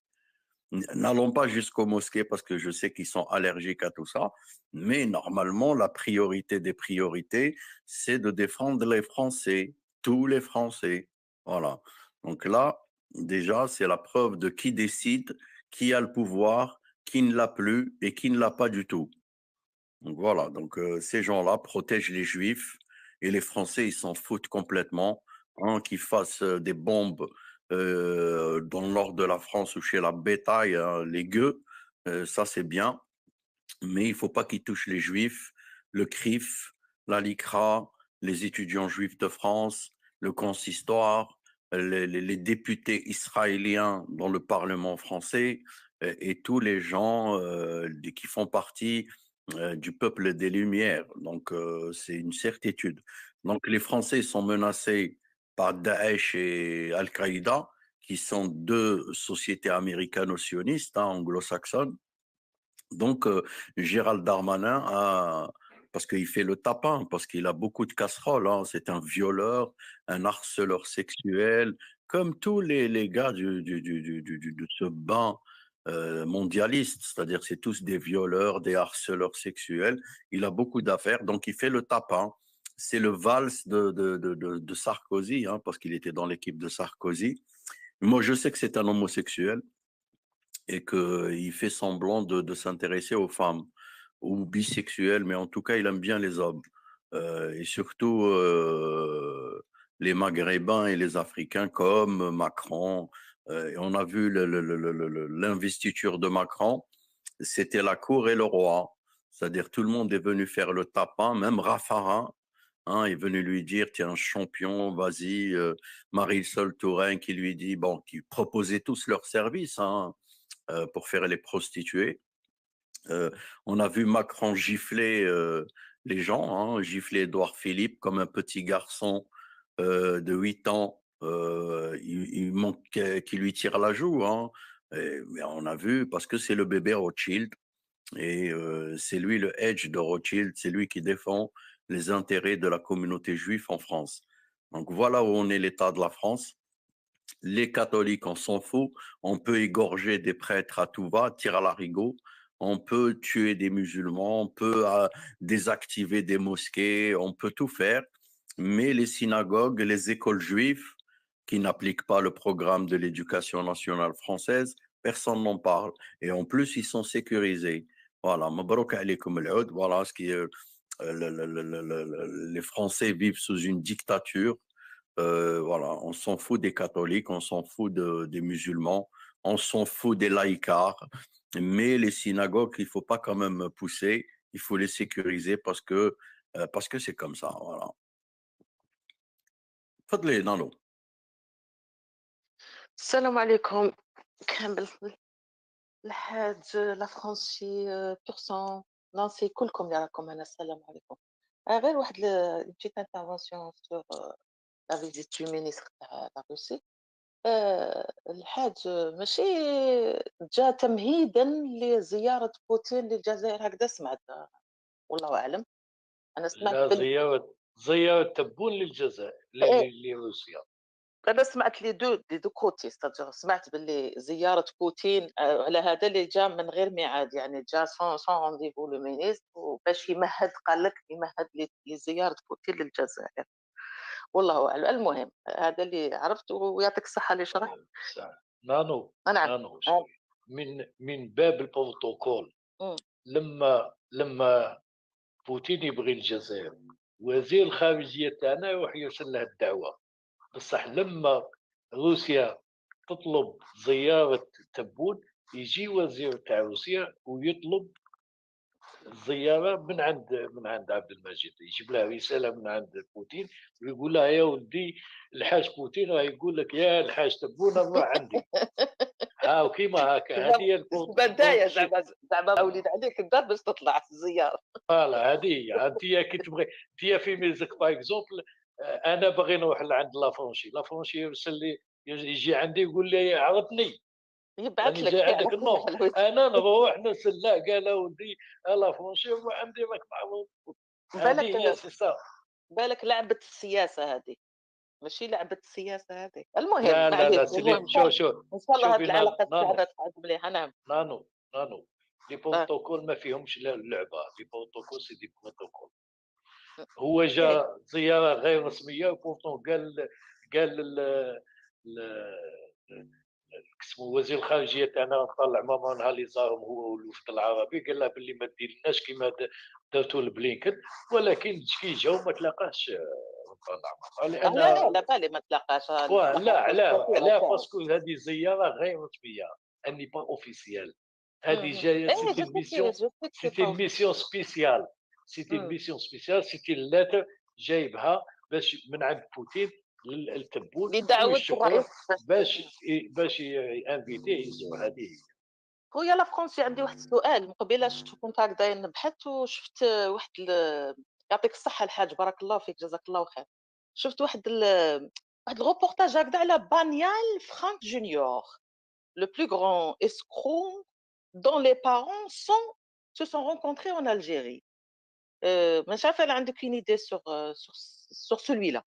N'allons pas jusqu'aux mosquées parce que je sais qu'ils sont allergiques à tout ça, mais normalement, la priorité des priorités, c'est de défendre les Français, tous les Français. Voilà. Donc là, déjà, c'est la preuve de qui décide, qui a le pouvoir, qui ne l'a plus et qui ne l'a pas du tout. Donc voilà, donc ces gens-là protègent les Juifs et les Français, ils s'en foutent complètement, hein, qu'ils fassent des bombes dans le nord de la France ou chez la bétail, hein, les gueux, ça c'est bien, mais il ne faut pas qu'ils touchent les Juifs, le CRIF, la LICRA, les étudiants juifs de France, le consistoire, les députés israéliens dans le Parlement français et tous les gens qui font partie du peuple des Lumières. Donc, c'est une certitude. Donc, les Français sont menacés par Daesh et Al-Qaïda, qui sont deux sociétés américano-sionistes, hein, anglo-saxonnes. Donc, Gérald Darmanin a, parce qu'il fait le tapin, parce qu'il a beaucoup de casseroles, hein, c'est un violeur, un harceleur sexuel, comme tous les gars de ce bain mondialiste, c'est-à-dire c'est tous des violeurs, des harceleurs sexuels. Il a beaucoup d'affaires, donc il fait le tapin. C'est le Valls de Sarkozy, hein, parce qu'il était dans l'équipe de Sarkozy. Moi, je sais que c'est un homosexuel et qu'il fait semblant de s'intéresser aux femmes ou bisexuel, mais en tout cas, il aime bien les hommes. Et surtout les Maghrébins et les Africains comme Macron. Et on a vu l'investiture de Macron, c'était la cour et le roi. C'est-à-dire tout le monde est venu faire le tapin, même Raffarin hein, est venu lui dire, tiens, champion, vas-y. Marisol Touraine qui lui dit, bon, qui proposait tous leurs services hein, pour faire les prostituées. On a vu Macron gifler les gens, hein, gifler Édouard Philippe comme un petit garçon de 8 ans. Il manque qu'il lui tire la joue. Hein. Mais on a vu, parce que c'est le bébé Rothschild, et c'est lui le hedge de Rothschild, c'est lui qui défend les intérêts de la communauté juive en France. Donc voilà où on est l'état de la France. Les catholiques, on s'en fout. On peut égorger des prêtres à tout va, tir à l'arigot. On peut tuer des musulmans, on peut désactiver des mosquées, on peut tout faire. Mais les synagogues, les écoles juives qui n'appliquent pas le programme de l'éducation nationale française, personne n'en parle. Et en plus, ils sont sécurisés. Voilà, Mabrouk alaykoum al-Oud. Voilà ce qui est. Les Français vivent sous une dictature. Voilà, on s'en fout des catholiques, on s'en fout des musulmans, on s'en fout des laïcards, mais les synagogues, il ne faut pas quand même pousser, il faut les sécuriser parce que c'est comme ça. Voilà. Fadli, Nano. السلام عليكم كامل الحاج لا فرنسي بورسون نانسي كلكم اللي راكم هنا السلام عليكم غير واحد بتيت انترفونسيون سور لا فيزيت دو مينيستر تاع لا روسي الحاج ماشي جا تمهيدا لزيارة بوتين للجزائر هكذا سمعت والله أعلم أنا سمعت لا زيارة تبون للجزائر لروسيا. انا سمعت لي دو كوتي سمعت باللي زياره بوتين على هذا اللي جا من غير ميعاد يعني جا سون رونديفو لو مينيستر باش يمهد قال لك يمهد لزياره بوتين للجزائر والله اعلم المهم هذا اللي عرفت ويعطيك الصحه اللي شرح نانو نانو من باب البروتوكول لما بوتين يبغي الجزائر وزير الخارجيه تاعنا يروح يرسل له الدعوه بصح لما روسيا تطلب زيارة تبون يجي وزير تاع روسيا ويطلب الزيارة من عند عبد المجيد يجيب لها رسالة من عند بوتين ويقول لها يا ولدي الحاج بوتين راه يقول لك يا الحاج تبون نروح عندي وكيما هكا هذه هي بدايه زعما وليد عليك الدار باش تطلع الزياره. فوالا هذه انت كي تبغي انت في ميزك باغ اكزومبل. انا باغي نروح لعند لافرونشي يرسل لي يجي عندي يقول لي عرفني يبعث راني لك جاي عندك يعرف النور. الوجه. انا نروح نرسل لا قال ودي لافرونشي وعندي راك معروف. هذه هي سي سا. بالك لعبه السياسه هذه ماشي لعبه السياسه هذه. المهم لا لا لا معليش سيدي المهم شوف ان شاء الله هذه شوفي العلاقات نانو تاعنا تعاد مليحه. نعم نانو لي بروتوكول ما فيهمش اللعبه. لي بروتوكول سي دي بروتوكول. هو جا زياره غير رسميه وبورتون قال اسمه وزير الخارجيه تاعنا طلع ماما نهار اللي زارهم هو والوفد العربي قال له باللي ما ديرناش كيما درتو لبلينكن ولكن كي جاو ما تلاقاش لان لا على بالي ما تلاقاش. لا باسكو هذه زياره غير رسميه اني با اوفيسيال. هذه جايه سيتي ميسيون سبيسيال. سيتي ميسيون سبيسيال سيتي لاتر جايبها باش من عند بوتين للتبون لدعوه الرئيس باش انفيتي يزور. هذه خويا لا فرونسي. عندي واحد السؤال مقبله شفت كنت هكذا نبحث وشفت واحد يعطيك الصحه الحاج بارك الله فيك جزاك الله خير. شفت واحد الروبورتاج هكذا على بانيال فرانك جونيور le plus grand escroc dont les parents se sont rencontrés en Algérie. مش عارفه هل عندك une idée sur celui-là.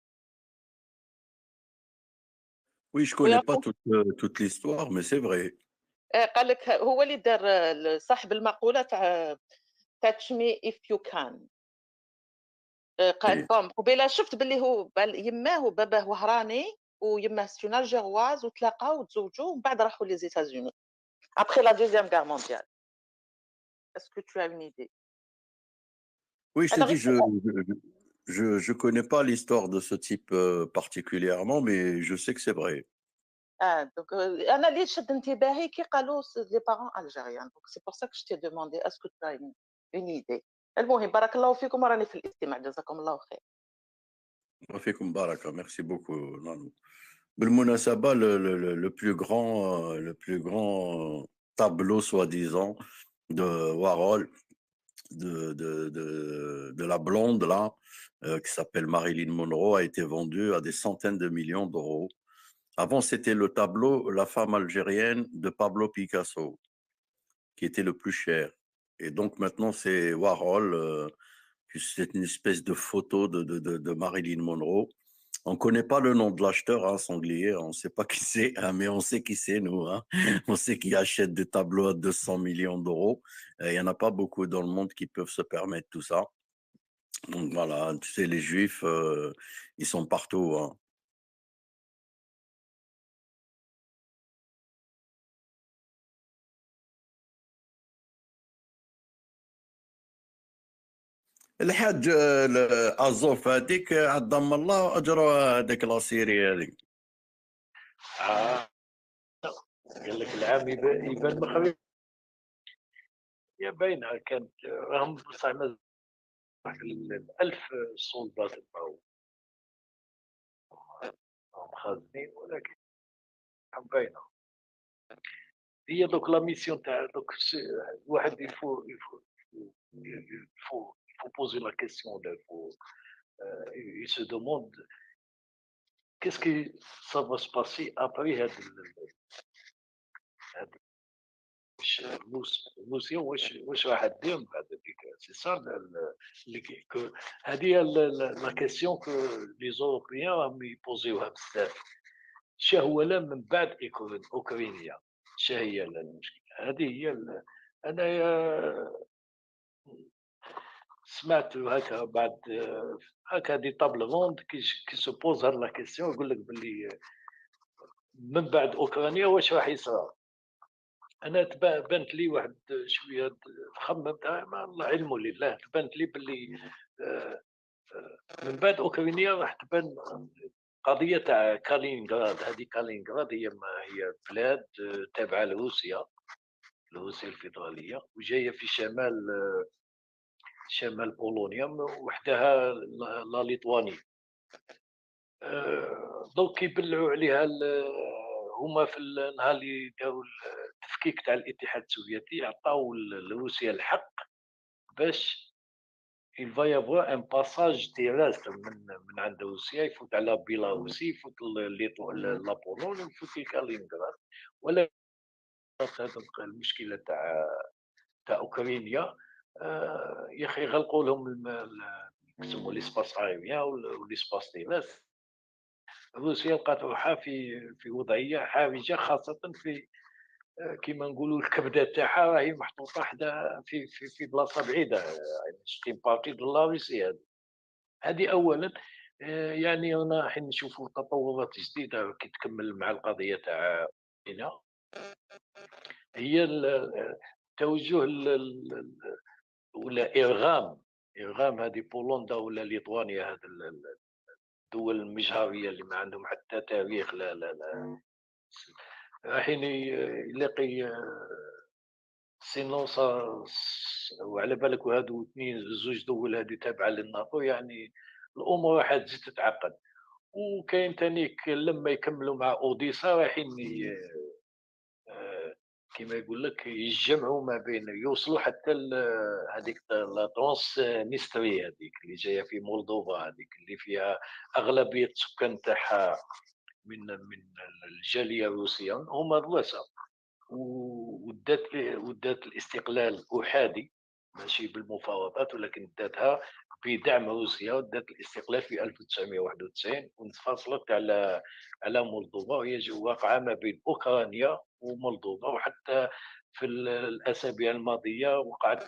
Oui, je connais pas toute l'histoire, mais c'est vrai. قال لك هو اللي دار صاحب المقوله تاع touch me if you can. قال بوم قبيله شفت باللي هو يماه وباباه وهراني ويماه سون الجيرواز وتلاقاو وتزوجوا ومن بعد راحوا لي زيتازوني après la deuxième guerre mondiale. Est-ce que tu as une idée? Oui, je te dis, je connais pas l'histoire de ce type particulièrement, mais je sais que c'est vrai. Donc انا اللي شد انتباهي كي قالوا لي بارون الجيريان. دونك سي بور سا كو جتي دوموندي اسكو tu as une idée. المهم بارك الله فيكم راني في الاستماع جزاكم الله خير. وفيكم بركة. Merci beaucoup, Nanou. بالمناسبة, le plus grand tableau soi-disant de Warhol, de la blonde là, qui s'appelle Marilyn Monroe, a été vendu à des centaines de millions d'euros. Avant, c'était le tableau La femme algérienne de Pablo Picasso, qui était le plus cher. Et donc maintenant, c'est Warhol, c'est une espèce de photo de Marilyn Monroe. On ne connaît pas le nom de l'acheteur, hein, Sanglier, on ne sait pas qui c'est, hein, mais on sait qui c'est, nous. Hein. On sait qui achète des tableaux à 200 millions d'euros. Il n'y en a pas beaucoup dans le monde qui peuvent se permettre tout ça. Donc voilà, tu sais, les Juifs, ils sont partout. Hein. الحاج الظروف هذيك عظم الله اجروا هذيك لاسيري هذيك. قال لك العام يبان مخرج يا باينه كانت راهم بصح 1000 سولدات تبعوا خازنين ولكن باينه هي دوك لا ميسيون تاع دوك واحد يفو poser la question là, il se demande qu'est-ce que ça va se passer après الموسيون واش راح دير بعد هذيك سي سا هذه لا كيسيون كو لي زوروبيان راهم يبوزيوها بزاف. شا هو لا من بعد اوكرانيا شا هي المشكله هذه هي انا سمعت هكا بعد هكا دي طابل روند كي سو بوز هاد لا كيسيون يقول لك باللي من بعد اوكرانيا واش راح يصرى. انا بانت لي واحد شويه خممت الله علمه لله تبانت لي باللي من بعد اوكرانيا راح تبان قضيه تاع كالينغراد. هذه كالينغراد هي بلاد تابعه لروسيا الفيدراليه وجايه في شمال بولونيا وحدها لا ليتواني. دونك يبلعوا عليها هما في النهار اللي داو التفكيك تاع الاتحاد السوفيتي عطاو لروسيا الحق باش il va y avoir un passage terrestre من عند روسيا يفوت على بيلاروسي، يفوت لابولون، ويفوت لكالينغراد. ولا هذوك المشكله تاع اوكرانيا يا اخي غلقوا لهم يسموا ليسباس ايريان وليسباس تيرستر. روسيا لقات روحها في وضعيه حرجه، خاصه في كيما نقولوا الكبده تاعها راهي محطوطه حدا في بلاصه بعيده، يعني شتي بارتي دو لا روسيا. هذه اولا. يعني انا راح نشوفوا تطورات جديده كي تكمل مع القضيه تاع اوكرانيا، هي التوجه ولا ارغام هذه بولندا ولا ليتوانيا، هذه الدول المجهريه اللي ما عندهم حتى تاريخ. لا رايحين يلاقي سينوسا، وعلى بالك وهادو اثنين زوج دول هذه تابعه للناتو، يعني الامور راح تزيد تتعقد. وكاين تاني لما يكملوا مع اوديسا رايحين كما يقول لك يجمعوا ما بين، يوصلوا حتى هذيك لا ترانس نيستري، هذيك اللي جايه في مولدوفا، هذيك اللي فيها اغلبيه السكان تاعها من الجاليه الروسيه هما رواسا. ودات الاستقلال احادي، ماشي بالمفاوضات، ولكن داتها بدعم روسيا، ودات الاستقلال في 1991 وانفصلت على مولدوفا، وهي واقعه ما بين اوكرانيا ومولدوفا. وحتى في الاسابيع الماضيه وقعت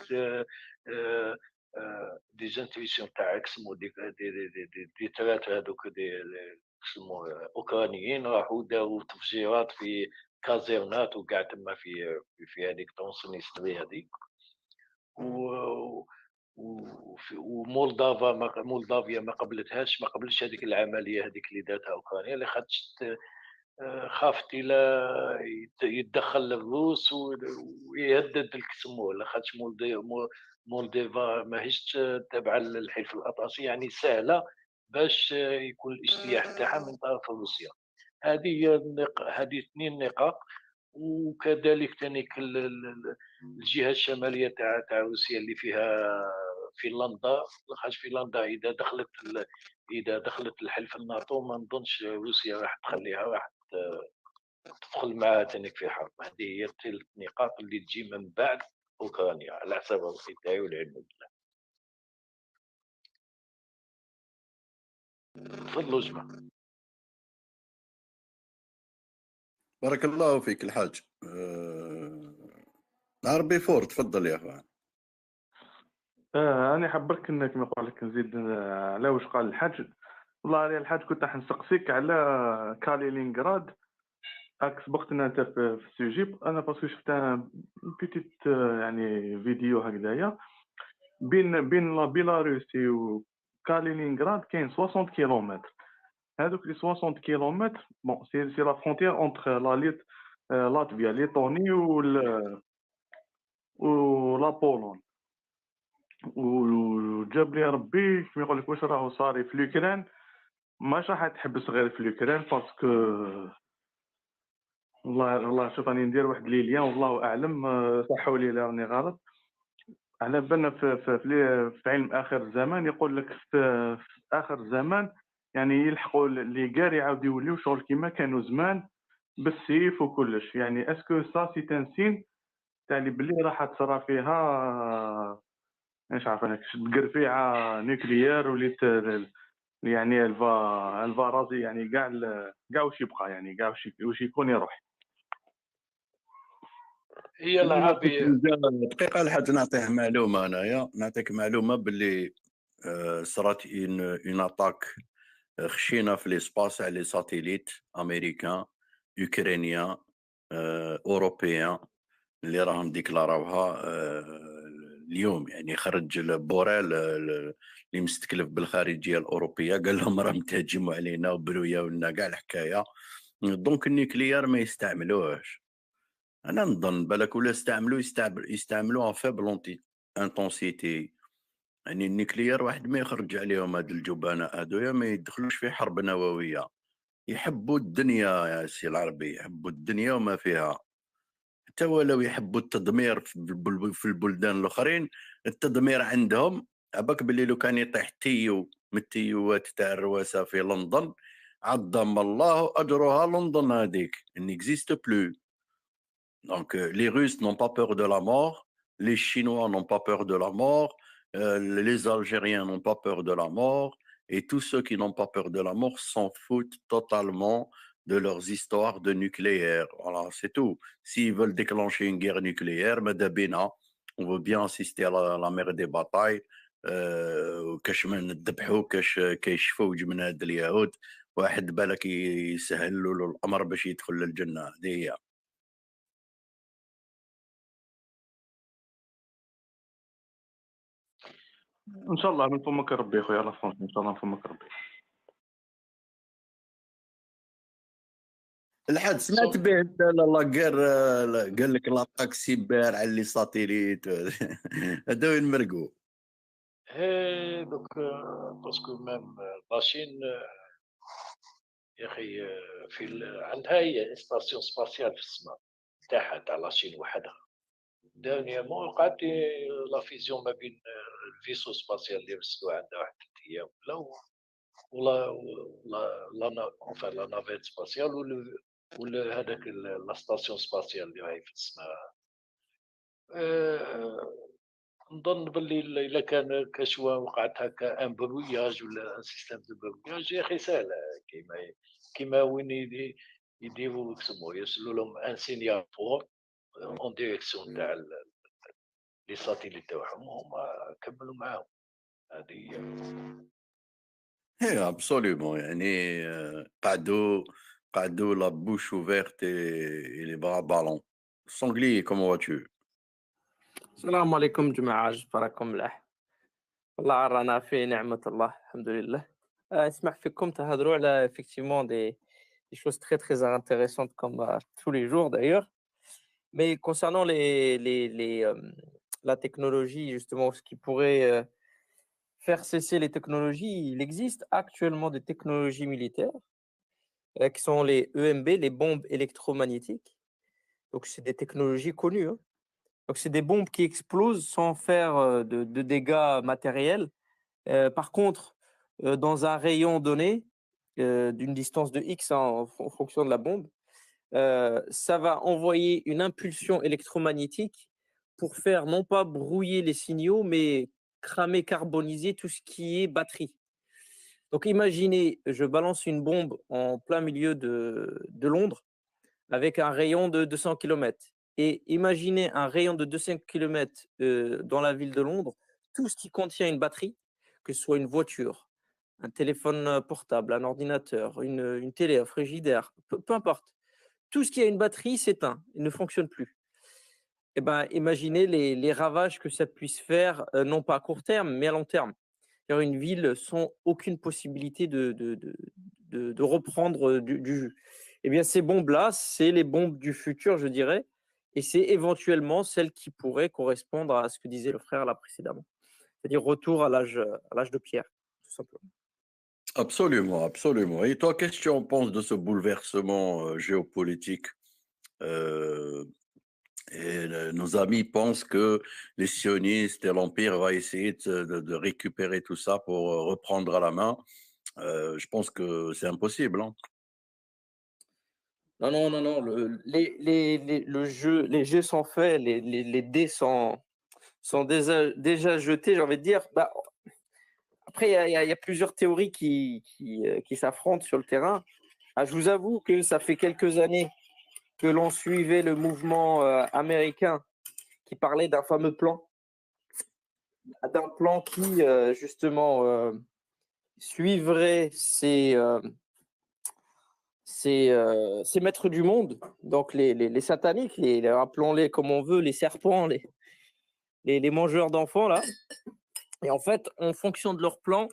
دي جانتريسيون تاع اسمه دي ثلاثه هذوك اسمه اوكرانيين راحوا داروا تفجيرات في كازيرنات وقاع تما في هذيك تونسنيستري هذيك. ومولدافيا ما قبلتش هذيك العمليه هذيك اللي دارتها اوكرانيا، اللي خافت الى يتدخل الروس ويهدد الكسمو، لاخاطش مولديفا ماهيش تابعه للحلف الاطلسي، يعني سهله باش يكون الاجتياح تاعها من طرف روسيا. هذه اثنين نقاط. وكذلك ثاني الجهه الشماليه تاع روسيا اللي فيها فنلندا، لاخاطش فنلندا اذا دخلت الحلف الناتو ما نظنش روسيا راح تخليها، راح تدخل معها ثاني في حرب. هذه هي الثلاث نقاط اللي تجي من بعد اوكرانيا على حسب الرأي تاعي والعلم بالله. تفضلوا جماعه. بارك الله فيك الحاج. عربي فور، تفضل يا اخوان. انا حبرك انك ما قال لك نزيد على واش قال الحاج. والله على الحاج كنت راح نسقسيك على كالينينغراد. راك سبقتنا انت في السوجي. انا باسكو شفت بيتيت يعني فيديو هكذايا بين لا بيلاروسي وكالينينغراد كاين 60 كيلومتر. هذوك لي 60 كيلومتر بون سي لا فرونتيير اونتر لاتفيا ليطوني ولا بولون. وجاب لي ربي كيما يقول لك واش راهو صاري في اليوكران، ماش راح تحبس غير في اليوكران باسكو والله شوف راني ندير واحد ليليان والله اعلم صحوا لي راني غلط. على بالنا في علم اخر الزمان يقول لك في اخر الزمان يعني يلحقوا لي كار يعاودوا يوليو شغل كيما كانوا زمان بالسيف وكلش. يعني اسكو سا سي تنسين تاع اللي بلي راح تصرى فيها مش عارف انا تقرفيعه نوكليير وليت يعني الفا رازي يعني كاع واش يبقى، يعني كاع واش يكون يروح. هي العربيه دقيقه الحاج نعطيه معلومه، انايا نعطيك معلومه باللي صرات اون اتاك خشينا في ليسباس على لي ساتيليت امريكان اوكرانيان اوروبيان اللي راهم ديكلاراوها اليوم. يعني خرج بوريل اللي مستكلف بالخارجيه الاوروبيه قال لهم راهم تهجموا علينا وبرويا لنا كاع الحكايه، دونك النيوكليير ما يستعملوهش. انا نظن بالك ولا يستعملوها فيبل انتونسيتي. يعني النيوكليير واحد ما يخرج عليهم هاد الجبناء هذويا ما يدخلوش في حرب نوويه، يحبوا الدنيا يا سي العربي، يحبوا الدنيا وما فيها، حتى ولو يحبوا التدمير في البلدان الاخرين. التدمير عندهم عباك باللي لو كان يطيح تيو من التيوات تاع الرواسه في لندن عظم الله اجرها لندن هذيك n'existe plus. Donc les Russes n'ont pas peur de la mort, les Chinois n'ont pas peur de la mort, les Algériens n'ont pas peur de la mort, et tous ceux qui n'ont pas peur de la mort s'en foutent totalement de leurs histoires de nucléaire. Voilà, c'est tout. S'ils veulent déclencher une guerre nucléaire, Madabina, on veut bien assister à la mer des batailles. كاش ما نذبحوا كاش فوج من هاد اليهود واحد بالك يسهل له الامر باش يدخل للجنه. هذه هي. ان شاء الله من فمك ربي خويا لا فرونس، ان شاء الله من فمك ربي. الحد سمعت به لا غير قال لك لاطاك سيبر على لي ساتيليت هذا وين مرقوا. دوك باسكو ميم لاشين يا اخي عندها هي ستاسيون سباسيال في السماء تاعها تاع لاشين وحدها. دانيامون وقعت لا فيزيون ما بين الفيسو سباسيال اللي رسلوه عندها واحد 3 ايام ولا لا نافيت سباسيال ولا هذاك لا ستاسيون سباسيال اللي راهي في السماء. نظن باللي الا كان كشوا وقعت هكا ان بروياج ولا ان سيستيم دو بروياج يا اخي سهله كيما وين يديروا كسمو يرسلوا لهم ان سينيال فور اون ديريكسيون تاع لي ساتيليت تاعهم هما كملوا معاهم. هذه هي ابسوليومون يعني قعدوا لا بوش اوفيرت اي لي برا بالون. سونغلي كومون فاتو؟ السلام عليكم جماعة، جبركم ملاح. والله رانا في نعمة الله الحمد لله. نسمع فيكم تهضروا على effectivement des choses très très intéressantes comme tous les jours d'ailleurs. Mais concernant la technologie, justement, ce qui pourrait faire cesser les technologies, il existe actuellement des technologies militaires qui sont les EMB, les bombes électromagnétiques. Donc c'est des technologies connues, hein. Donc, c'est des bombes qui explosent sans faire de dégâts matériels. Par contre, dans un rayon donné, d'une distance de X en fonction de la bombe, ça va envoyer une impulsion électromagnétique pour faire non pas brouiller les signaux, mais cramer, carboniser tout ce qui est batterie. Donc, imaginez, je balance une bombe en plein milieu de Londres avec un rayon de 200 km. Et imaginez un rayon de 200 km dans la ville de Londres, tout ce qui contient une batterie, que ce soit une voiture, un téléphone portable, un ordinateur, une télé, un frigidaire, peu importe. Tout ce qui a une batterie s'éteint, il ne fonctionne plus. Eh ben, imaginez les ravages que ça puisse faire, non pas à court terme, mais à long terme. C'est-à-dire une ville sans aucune possibilité de reprendre du jus. Eh bien, ces bombes-là, c'est les bombes du futur, je dirais. Et c'est éventuellement celle qui pourrait correspondre à ce que disait le frère là précédemment, c'est-à-dire retour à l'âge de pierre, tout simplement. Absolument, absolument. Et toi, qu'est-ce que tu en penses de ce bouleversement géopolitique? Nos amis pensent que les sionistes et l'Empire va essayer de récupérer tout ça pour reprendre à la main. Je pense que c'est impossible, hein. Non. Les jeux sont faits, les dés sont déjà jetés, j'ai envie de dire. Bah, après, il y a plusieurs théories qui s'affrontent sur le terrain. Je vous avoue que ça fait quelques années que l'on suivait le mouvement américain qui parlait d'un fameux plan. D'un plan qui, justement, suivrait ces maîtres du monde, donc les sataniques, appelons-les comme on veut, les serpents, les mangeurs d'enfants, là. Et en fait, en fonction de leur plan,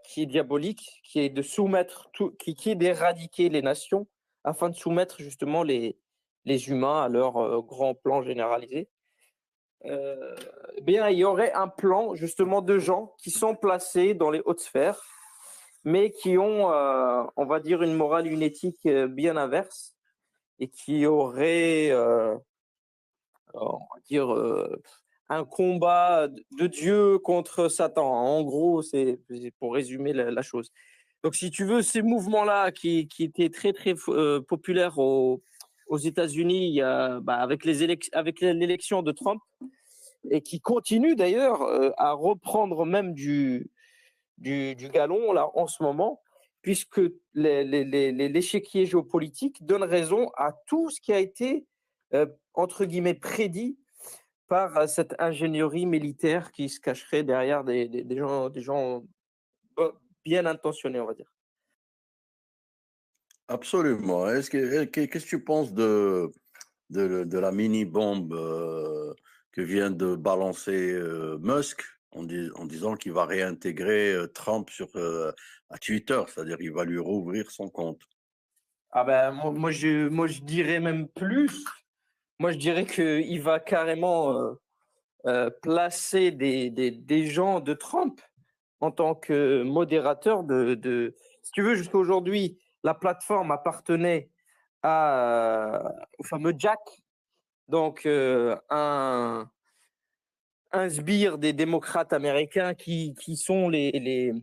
qui est diabolique, qui est de soumettre, qui est d'éradiquer les nations, afin de soumettre justement les humains à leur grand plan généralisé, bien, il y aurait un plan justement de gens qui sont placés dans les hautes sphères mais qui ont, on va dire, une morale, une éthique bien inverse et qui auraient, on va dire, un combat de Dieu contre Satan. En gros, c'est pour résumer la chose. Donc, si tu veux, ces mouvements-là qui étaient très, très populaires aux États-Unis avec l'élection de Trump, et qui continuent d'ailleurs à reprendre même du galon là, en ce moment, puisque l'échiquier géopolitique donne raison à tout ce qui a été, entre guillemets, prédit par cette ingénierie militaire qui se cacherait derrière des gens bien intentionnés, on va dire. Absolument. Qu'est-ce que tu penses de la mini-bombe que vient de balancer Musk en disant qu'il va réintégrer Trump à Twitter, c'est-à-dire qu'il va lui rouvrir son compte? Ah ben, moi, je dirais même plus. Moi, je dirais qu'il va carrément placer des gens de Trump en tant que modérateur Si tu veux, jusqu'à aujourd'hui, la plateforme appartenait au fameux Jack, donc un sbire des démocrates américains qui sont les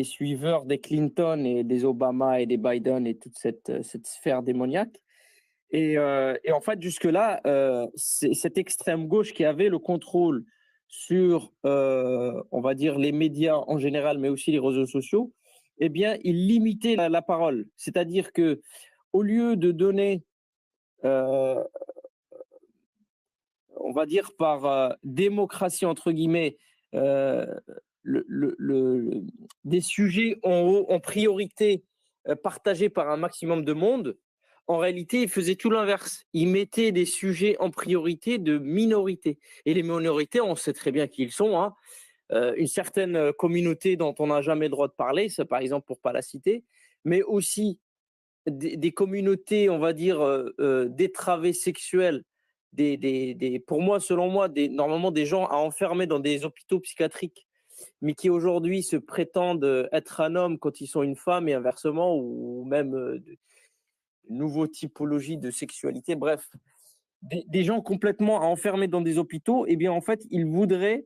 suiveurs des Clinton et des Obama et des Biden et toute cette sphère démoniaque. Et en fait, jusque-là, c'est cette extrême gauche qui avait le contrôle sur, on va dire, les médias en général, mais aussi les réseaux sociaux. Eh bien, il limitait la parole. C'est-à-dire que, au lieu de donner, on va dire par démocratie entre guillemets, des sujets en priorité partagés par un maximum de monde, en réalité, il faisait tout l'inverse. Il mettait des sujets en priorité de minorités. Et les minorités, on sait très bien qui ils sont, hein. Une certaine communauté dont on n'a jamais le droit de parler, c'est par exemple pour ne pas la citer, mais aussi des communautés, on va dire, détravées sexuelles, pour moi, selon moi, normalement des gens à enfermer dans des hôpitaux psychiatriques, mais qui aujourd'hui se prétendent être un homme quand ils sont une femme et inversement, ou même nouveau typologie de sexualité, bref, des gens complètement enfermés dans des hôpitaux, eh bien en fait, ils voudraient,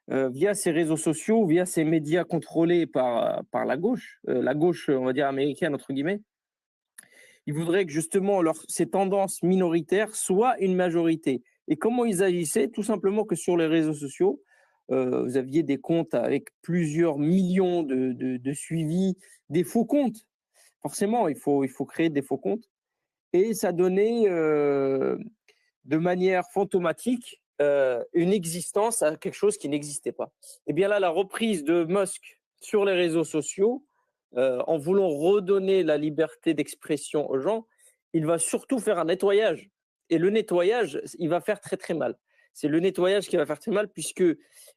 via ces réseaux sociaux, via ces médias contrôlés par la gauche, on va dire américaine, entre guillemets, ils voudraient que justement ces tendances minoritaires soient une majorité. Et comment ils agissaient? Tout simplement que sur les réseaux sociaux, vous aviez des comptes avec plusieurs millions de suivis, des faux comptes. Forcément, il faut créer des faux comptes. Et ça donnait de manière fantomatique une existence à quelque chose qui n'existait pas. Et bien là, la reprise de Musk sur les réseaux sociaux, en voulant redonner la liberté d'expression aux gens, il va surtout faire un nettoyage. Et le nettoyage, il va faire très très mal. C'est le nettoyage qui va faire très mal, puisque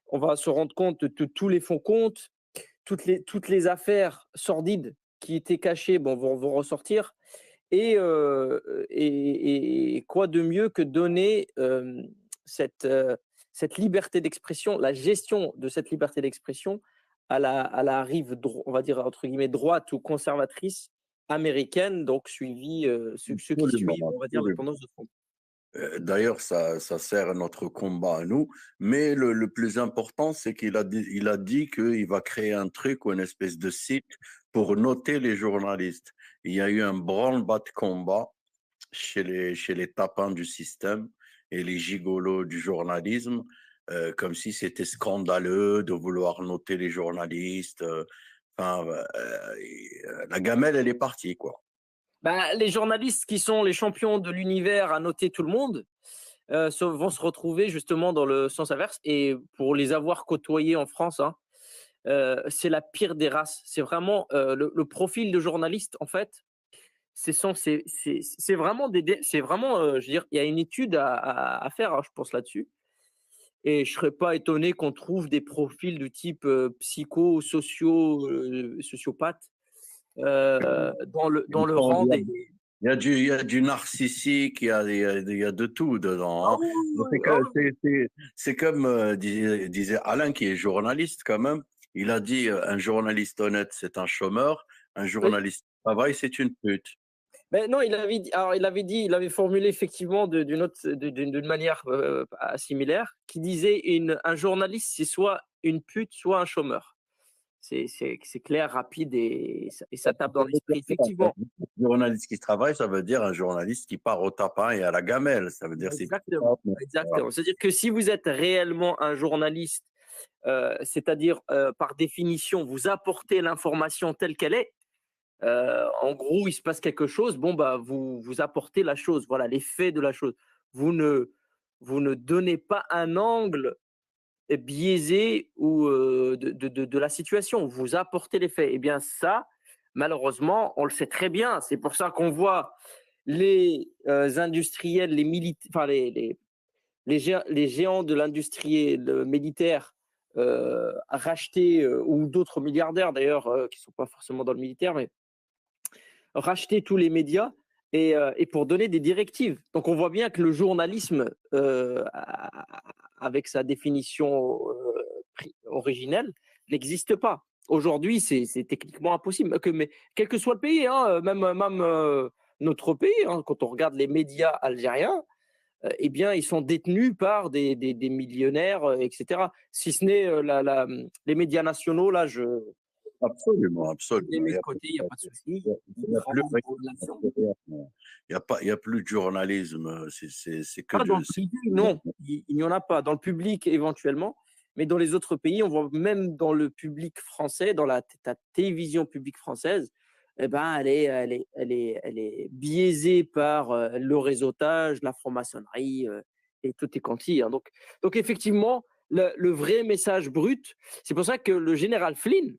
on va se rendre compte de tous les faux comptes, toutes les affaires sordides qui étaient cachées vont ressortir. Et quoi de mieux que donner cette liberté d'expression, la gestion de cette liberté d'expression à la rive, on va dire, entre guillemets, droite ou conservatrice américaine, donc ceux qui suivent, on va dire, la tendance de Trump. D'ailleurs, ça sert à notre combat à nous, mais le plus important, c'est qu'il a dit qu'il va créer un truc ou une espèce de site pour noter les journalistes. Il y a eu un branle-bas de combat chez les tapins du système et les gigolos du journalisme, comme si c'était scandaleux de vouloir noter les journalistes. La gamelle, elle est partie, quoi. Les journalistes qui sont les champions de l'univers à noter tout le monde vont se retrouver justement dans le sens inverse. Et pour les avoir côtoyés en France, hein, c'est la pire des races. C'est vraiment le profil de journaliste, en fait. C'est vraiment je veux dire, il y a une étude à faire, hein, je pense, là-dessus. Et je ne serais pas étonné qu'on trouve des profils de type sociopathe dans le rang des... Il y a du narcissique, il y a de tout dedans. Hein. C'est comme disait Alain, qui est journaliste quand même. Il a dit un journaliste honnête, c'est un chômeur, un journaliste qui travaille, c'est une pute. Mais non, il avait formulé effectivement d'une manière similaire, qui disait un journaliste, c'est soit une pute, soit un chômeur. C'est clair, rapide et ça tape dans l'esprit, effectivement. Un journaliste qui travaille, ça veut dire un journaliste qui part au tapin et à la gamelle. Ça veut dire exactement. C'est-à-dire que si vous êtes réellement un journaliste, c'est-à-dire par définition, vous apportez l'information telle qu'elle est. En gros, il se passe quelque chose, bon bah vous apportez la chose, voilà les faits de la chose. Vous ne donnez pas un angle biaisé ou de la situation. Vous apportez les faits. Eh bien ça, malheureusement, on le sait très bien. C'est pour ça qu'on voit les industriels, les militaires, enfin les géants de l'industrie militaire racheter ou d'autres milliardaires d'ailleurs qui ne sont pas forcément dans le militaire, mais racheter tous les médias et pour donner des directives. Donc on voit bien que le journalisme, avec sa définition originelle, n'existe pas. Aujourd'hui, c'est techniquement impossible. Mais quel que soit le pays, hein, même notre pays, hein, quand on regarde les médias algériens, eh bien, ils sont détenus par des millionnaires, etc. Si ce n'est les médias nationaux, là, Absolument, absolument. Il n'y a pas de souci. Il n'y a plus de journalisme. C'est que dans le privé, non, il n'y en a pas. Dans le public, éventuellement, mais dans les autres pays, on voit même dans le public français, dans la télévision publique française, eh ben, elle est biaisée par le réseautage, la franc-maçonnerie et tout est quanti. Hein. Donc, effectivement, le vrai message brut, c'est pour ça que le général Flynn,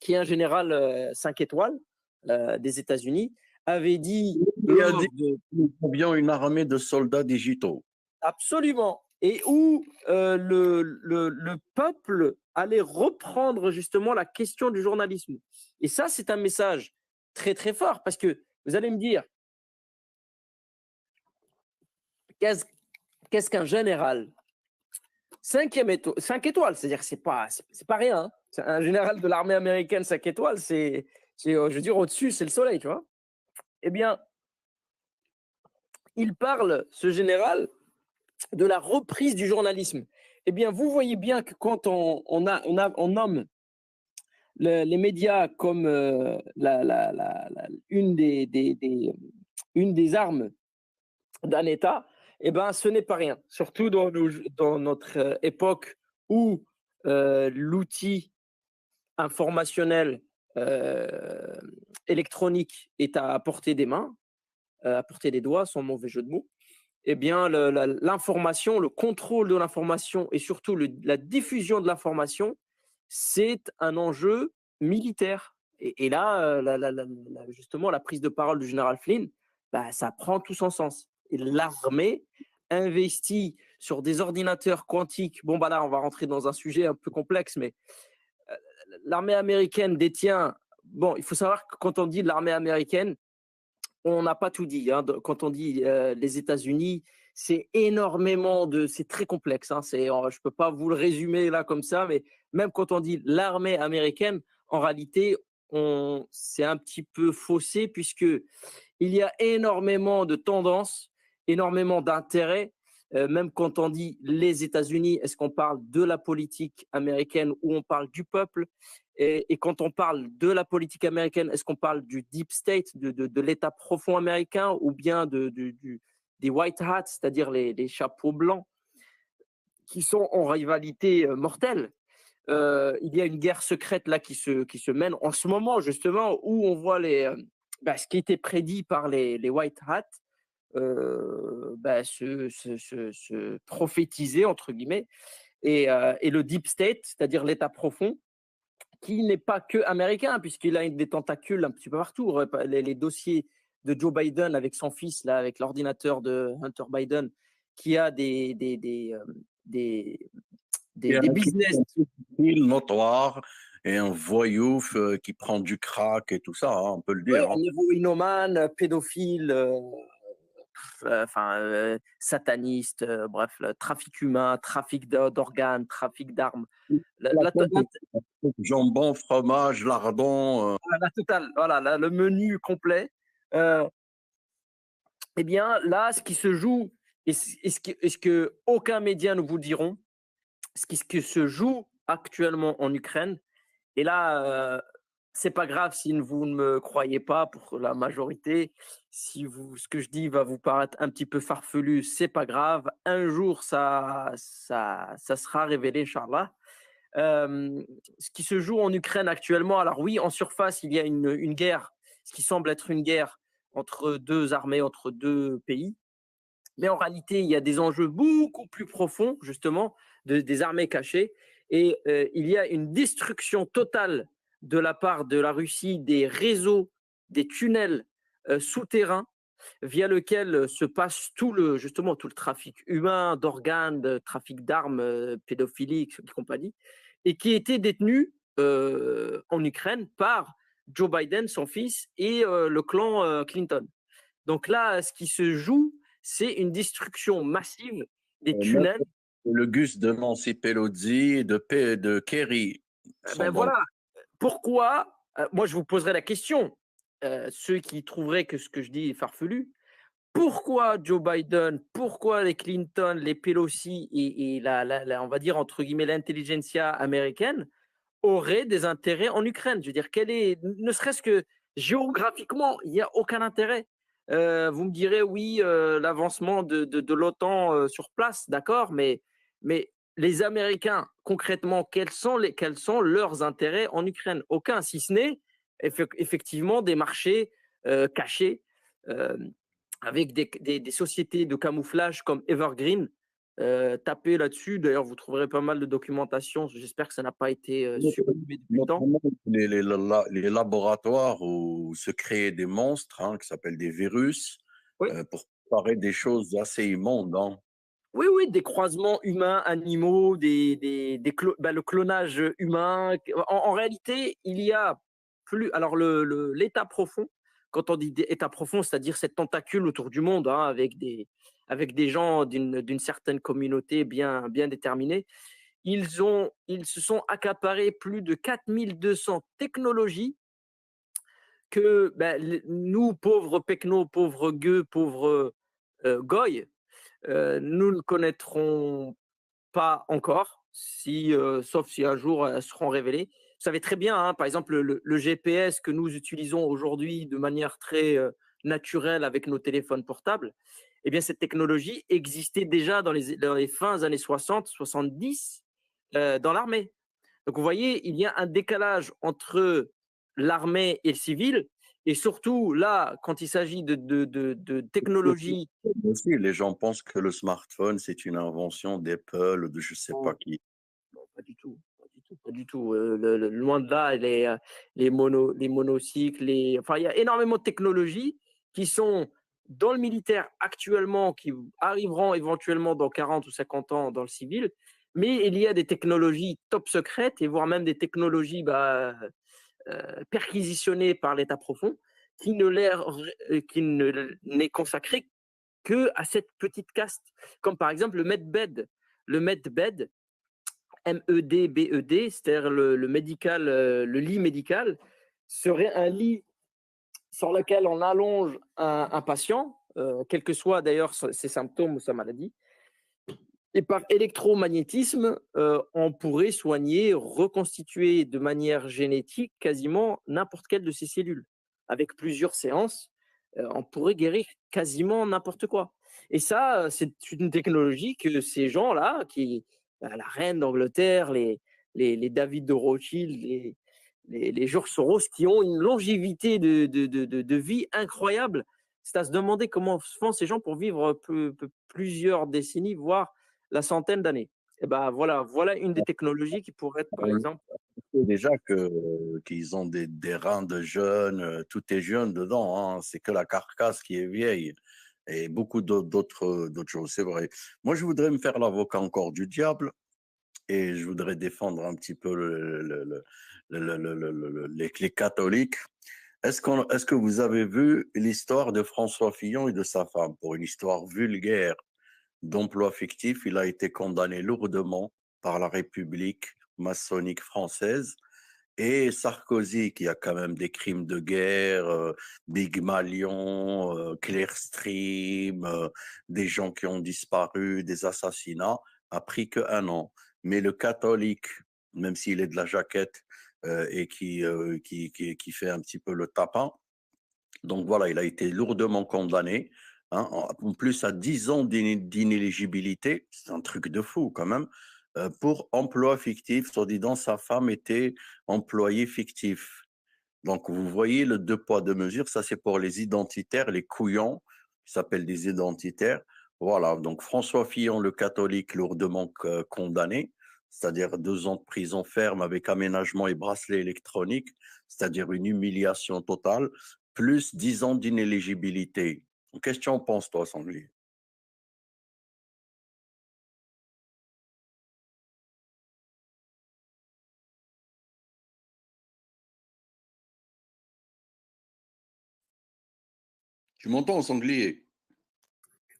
qui est un général 5 étoiles des États-Unis, avait dit... Nous avions une armée de soldats digitaux. Absolument. Et où le peuple allait reprendre justement la question du journalisme. Et ça, c'est un message très, très fort, parce que vous allez me dire, qu'est-ce qu'un général 5 étoiles, c'est-à-dire que c'est pas rien. Hein. Un général de l'armée américaine 5 étoiles, je veux dire, au-dessus, c'est le soleil, tu vois. Eh bien, il parle, ce général, de la reprise du journalisme. Eh bien, vous voyez bien que quand on nomme les médias comme une des armes d'un État, eh ben, ce n'est pas rien. Surtout dans notre époque où l'outil informationnel électronique est à portée des mains, à portée des doigts, sans mauvais jeu de mots. Eh bien, l'information, le contrôle de l'information et surtout la diffusion de l'information, c'est un enjeu militaire. Et là, justement, la prise de parole du général Flynn, bah, ça prend tout son sens. Et l'armée investit sur des ordinateurs quantiques. Bon, bah là, on va rentrer dans un sujet un peu complexe, mais l'armée américaine détient... Bon, il faut savoir que quand on dit l'armée américaine, on n'a pas tout dit. Hein. Quand on dit les États-Unis, c'est énormément c'est très complexe. Hein. Je ne peux pas vous le résumer là comme ça, mais même quand on dit l'armée américaine, en réalité, c'est un petit peu faussé puisque il y a énormément de tendances, énormément d'intérêts. Même quand on dit les États-Unis, est-ce qu'on parle de la politique américaine ou on parle du peuple ? Et quand on parle de la politique américaine, est-ce qu'on parle du deep state, de l'État profond américain, ou bien des white hats, c'est-à-dire les chapeaux blancs, qui sont en rivalité mortelle? Il y a une guerre secrète là qui se mène en ce moment, justement, où on voit ce qui était prédit par les white hats se prophétiser, entre guillemets, et le deep state, c'est-à-dire l'État profond, qui n'est pas que américain, puisqu'il a des tentacules un petit peu partout. Les dossiers de Joe Biden avec son fils, là, avec l'ordinateur de Hunter Biden, qui a des business notoires et un voyou qui prend du crack et tout ça, hein, on peut le dire. Ouais, un héroïnomane, pédophile, satanistes, bref, le trafic humain, trafic d'organes, trafic d'armes. La, La la to- la- jambon, fromage, lardon. la totale, voilà, le menu complet. Eh bien, là, ce qui se joue, et ce que aucun média ne vous diront, ce qui se joue actuellement en Ukraine, et là, c'est pas grave si vous ne me croyez pas pour la majorité, si ce que je dis va vous paraître un petit peu farfelu, c'est pas grave. Un jour, ça sera révélé, Inch'Allah. Ce qui se joue en Ukraine actuellement, alors oui, en surface, il y a une guerre, ce qui semble être une guerre entre deux armées, entre deux pays. Mais en réalité, il y a des enjeux beaucoup plus profonds, justement, des armées cachées. Et il y a une destruction totale de la part de la Russie des réseaux, des tunnels souterrains via lequel se passe justement tout le trafic humain, d'organes, de trafic d'armes, pédophiliques et compagnie, et qui était détenu en Ukraine par Joe Biden, son fils, et le clan Clinton. Donc là, ce qui se joue, c'est une destruction massive des tunnels. Le Gus de Nancy Pelosi et de Kerry. Ben voilà. Pourquoi moi, je vous poserai la question, ceux qui trouveraient que ce que je dis est farfelu. Pourquoi Joe Biden, pourquoi les Clinton, les Pelosi et on va dire entre guillemets l'intelligentsia américaine auraient des intérêts en Ukraine? Je veux dire, ne serait-ce que géographiquement, il n'y a aucun intérêt. Vous me direz, oui, l'avancement de l'OTAN sur place, d'accord, mais les Américains, concrètement, quels sont leurs intérêts en Ukraine? Aucun, si ce n'est effectivement des marchés cachés avec des sociétés de camouflage comme Evergreen. Tapez là-dessus. D'ailleurs, vous trouverez pas mal de documentation. J'espère que ça n'a pas été supprimé depuis le temps. Les laboratoires où se créent des monstres, hein, qui s'appellent des virus, Oui. Pour préparer des choses assez immondes. Hein. Oui, des croisements humains, animaux, le clonage humain. En réalité, il y a plus. Alors, l'état profond, quand on dit état profond, c'est-à-dire cette tentacule autour du monde, hein, avec des gens d'une certaine communauté bien déterminée, ils se sont accaparés plus de 4200 technologies que nous, pauvres pecnos, pauvres gueux, pauvres goy, nous ne connaîtrons pas encore, sauf si un jour elles seront révélées. Vous savez très bien, hein, par exemple, le GPS que nous utilisons aujourd'hui de manière très naturelle avec nos téléphones portables, eh bien, cette technologie existait déjà dans les fins années 60, 70 dans l'armée. Donc, vous voyez, il y a un décalage entre l'armée et le civil. Et surtout, là, quand il s'agit de technologie. Aussi, les gens pensent que le smartphone, c'est une invention d'Apple ou de je ne sais pas qui. Non, pas du tout. Pas du tout. Loin de là, les monocycles, enfin, il y a énormément de technologies qui sont dans le militaire actuellement, qui arriveront éventuellement dans 40 ou 50 ans dans le civil. Mais il y a des technologies top secrètes et voire même des technologies perquisitionnées par l'État profond qui n'est consacré que à cette petite caste, comme par exemple le medbed. Le medbed, MEDBED, c'est-à-dire le médical, le lit médical, serait un lit sur lequel on allonge un patient, quels que soient d'ailleurs ses symptômes ou sa maladie. Et par électromagnétisme, on pourrait soigner, reconstituer de manière génétique quasiment n'importe quelle de ces cellules. Avec plusieurs séances, on pourrait guérir quasiment n'importe quoi. Et ça, c'est une technologie que ces gens-là, la reine d'Angleterre, les David de Rothschild, les George Soros, qui ont une longévité de vie incroyable, c'est à se demander comment font ces gens pour vivre plusieurs décennies, voire la centaine d'années. Et ben voilà une des technologies qui pourrait être, par exemple. Déjà qu'ils ont des reins de jeunes, tout est jeune dedans, hein, c'est que la carcasse qui est vieille. Et beaucoup d'autres choses, c'est vrai. Moi, je voudrais me faire l'avocat encore du diable et je voudrais défendre un petit peu les catholiques. est-ce que vous avez vu l'histoire de François Fillon et de sa femme? Pour une histoire vulgaire d'emploi fictif, il a été condamné lourdement par la République maçonnique française. Et Sarkozy, qui a quand même des crimes de guerre, Big Malion, Clearstream, des gens qui ont disparu, des assassinats, a pris que 1 an. Mais le catholique, même s'il est de la jaquette et qui fait un petit peu le tapin, donc voilà, il a été lourdement condamné, hein, en plus à 10 ans d'inéligibilité, c'est un truc de fou quand même, pour emploi fictif, soit disant sa femme était employé fictif. Donc vous voyez le 2 poids 2 mesures, ça c'est pour les identitaires, les couillons, qui s'appellent des identitaires. Voilà, donc François Fillon, le catholique, lourdement condamné, c'est-à-dire 2 ans de prison ferme avec aménagement et bracelet électronique, c'est-à-dire une humiliation totale, plus 10 ans d'inéligibilité. Qu'est-ce que tu en penses, toi, Sanglier? Tu m'entends, Sanglier?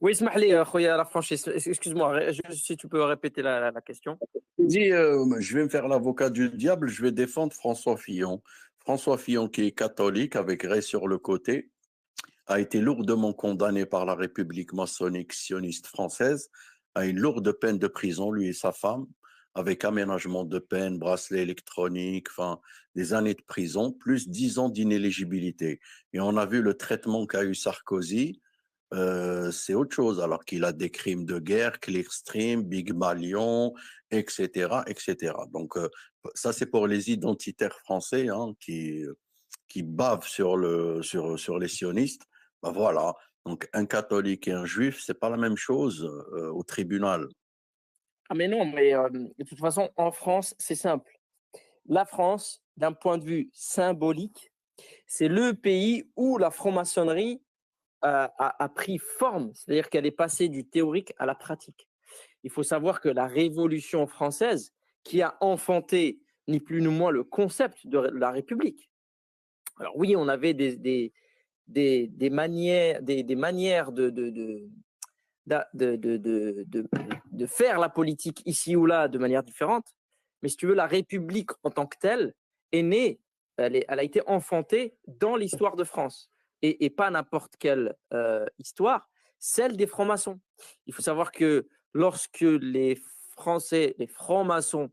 Oui, اسمح لي خويا la franchise. Excuse-moi, si tu peux répéter la question. Je vais me faire l'avocat du diable, je vais défendre François Fillon. François Fillon, qui est catholique, avec Ray sur le côté, a été lourdement condamné par la République maçonnique sioniste française à une lourde peine de prison, lui et sa femme, avec aménagement de peine, bracelet électronique, enfin, des années de prison, plus 10 ans d'inéligibilité. Et on a vu le traitement qu'a eu Sarkozy, c'est autre chose, alors qu'il a des crimes de guerre, Clearstream, Big Malion, etc., etc. Donc, ça, c'est pour les identitaires français hein, qui bavent sur les sionistes. Ben voilà, donc un catholique et un juif, c'est pas la même chose au tribunal. Ah mais non, mais de toute façon, en France, c'est simple. La France, d'un point de vue symbolique, c'est le pays où la franc-maçonnerie a pris forme, c'est-à-dire qu'elle est passée du théorique à la pratique. Il faut savoir que la Révolution française, qui a enfanté ni plus ni moins le concept de la République. Alors oui, on avait des manières de faire la politique ici ou là de manière différente. Mais si tu veux, la République en tant que telle est née, elle a été enfantée dans l'histoire de France. Et pas n'importe quelle histoire, celle des francs-maçons. Il faut savoir que lorsque les Français, les francs-maçons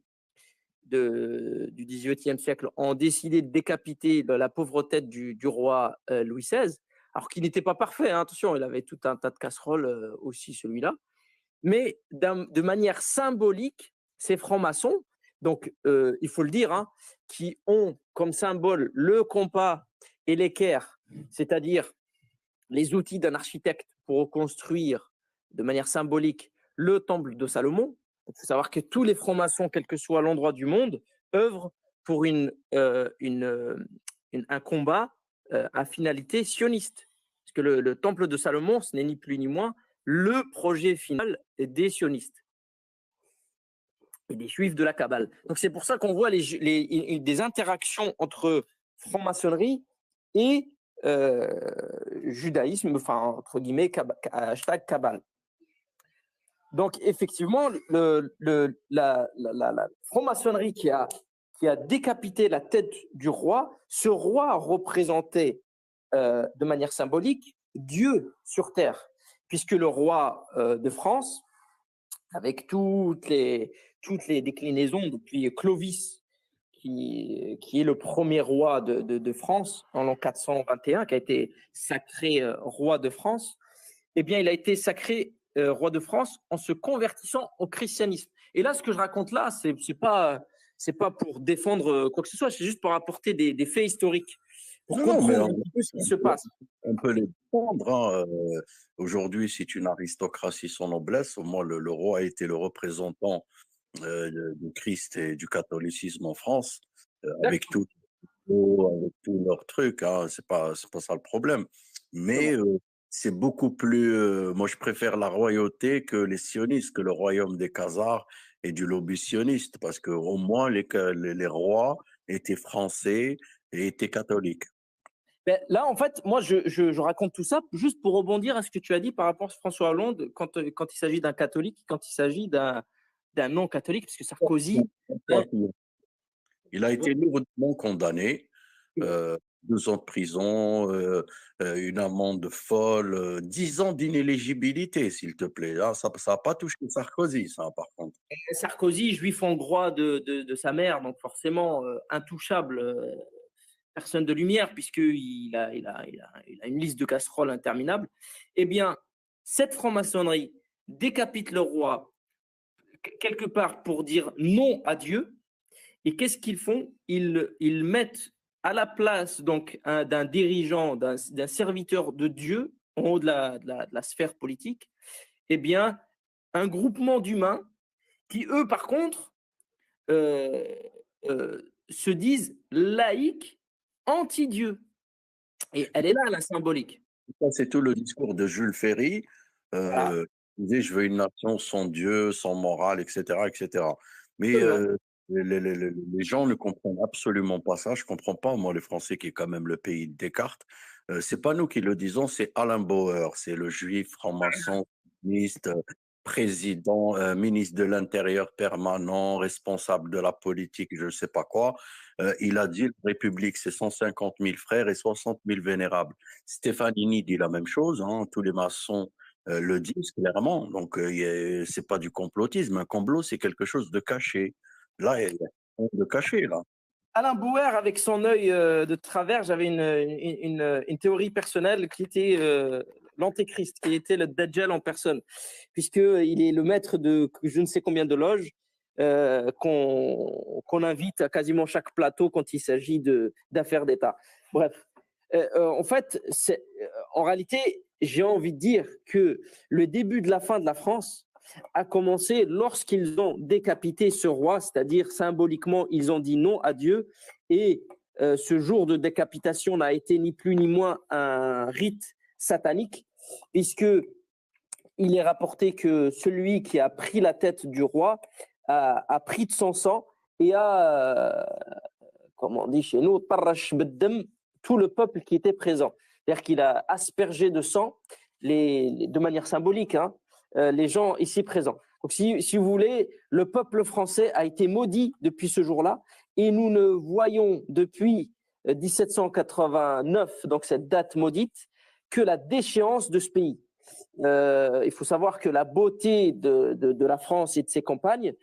du XVIIIe siècle ont décidé de décapiter la pauvre tête du roi Louis XVI, alors qu'il n'était pas parfait, hein, attention, il avait tout un tas de casseroles aussi, celui-là, mais de manière symbolique, ces francs-maçons, donc il faut le dire, hein, qui ont comme symbole le compas et l'équerre, c'est-à-dire les outils d'un architecte pour reconstruire de manière symbolique le temple de Salomon. Il faut savoir que tous les francs-maçons, quel que soit l'endroit du monde, œuvrent pour un combat à finalité sioniste. Parce que le temple de Salomon, ce n'est ni plus ni moins le projet final des sionistes et des juifs de la Kabbale. Donc c'est pour ça qu'on voit des interactions entre franc-maçonnerie et judaïsme, enfin entre guillemets, hashtag Kabbale. Donc effectivement, la franc-maçonnerie qui a décapité la tête du roi, ce roi représentait de manière symbolique Dieu sur terre, puisque le roi de France, avec toutes les déclinaisons depuis Clovis, qui est le premier roi de France en l'an 421, qui a été sacré roi de France, eh bien, il a été sacré roi de France en se convertissant au christianisme. Et là, ce que je raconte là, c'est pas pour défendre quoi que ce soit, c'est juste pour apporter des faits historiques, pour comprendre un peu ce qui se passe. On peut les prendre. Hein. Aujourd'hui, c'est une aristocratie sans noblesse. Au moins, le roi a été le représentant du Christ et du catholicisme en France, avec tous leurs trucs. Hein. C'est pas ça le problème. Mais c'est beaucoup plus. Moi, je préfère la royauté que les sionistes, que le royaume des Khazars et du lobby sioniste, parce qu'au moins les rois étaient français et étaient catholiques. Ben, là, en fait, moi, je raconte tout ça juste pour rebondir à ce que tu as dit par rapport à François Hollande quand il s'agit d'un catholique, quand il s'agit d'un non-catholique, parce que Sarkozy, hein, Il a été lourdement condamné, 2 ans de prison, une amende folle, 10 ans d'inéligibilité, s'il te plaît. Ah, ça n'a pas touché Sarkozy, ça, par contre. Sarkozy, juif hongrois de sa mère, donc forcément intouchable, personne de lumière, puisqu'il a une liste de casseroles interminable. Eh bien, cette franc-maçonnerie décapite le roi quelque part pour dire non à Dieu. Et qu'est-ce qu'ils font? Ils mettent à la place donc d'un dirigeant, d'un serviteur de Dieu, en haut de la sphère politique, eh bien, un groupement d'humains qui, eux, par contre, se disent laïcs, anti-Dieu. Et elle est là, la symbolique. Ça, c'est tout le discours de Jules Ferry. Voilà. Il disait, je veux une nation sans Dieu, sans morale, etc., etc. Mais les gens ne comprennent absolument pas ça. Je ne comprends pas, moi, les Français, qui est quand même le pays de Descartes. C'est pas nous qui le disons, c'est Alain Bauer, c'est le juif franc-maçon, communiste, président, ministre de l'Intérieur permanent, responsable de la politique, je ne sais pas quoi. Il a dit, la République, c'est 150 000 frères et 60 000 vénérables. Stefanini dit la même chose, hein, tous les maçons le disent clairement. Donc, ce n'est pas du complotisme. Un complot, c'est quelque chose de caché. Là, il y a rien de caché, là. Alain Bauer, avec son œil de travers, j'avais une théorie personnelle qui était l'antéchrist, qui était le Dajjal en personne, puisqu'il est le maître de je ne sais combien de loges qu'on invite à quasiment chaque plateau quand il s'agit d'affaires d'État. Bref, en fait, en réalité, j'ai envie de dire que le début de la fin de la France a commencé lorsqu'ils ont décapité ce roi, c'est-à-dire symboliquement, ils ont dit non à Dieu. Et ce jour de décapitation n'a été ni plus ni moins un rite satanique, puisqu'il est rapporté que celui qui a pris la tête du roi a pris de son sang et a, comme on dit chez nous, tarrash beddem, tout le peuple qui était présent. C'est-à-dire qu'il a aspergé de sang, de manière symbolique, hein, les gens ici présents. Donc, si vous voulez, le peuple français a été maudit depuis ce jour-là et nous ne voyons depuis 1789, donc cette date maudite, que la déchéance de ce pays. Il faut savoir que la beauté de la France et de ses campagnes,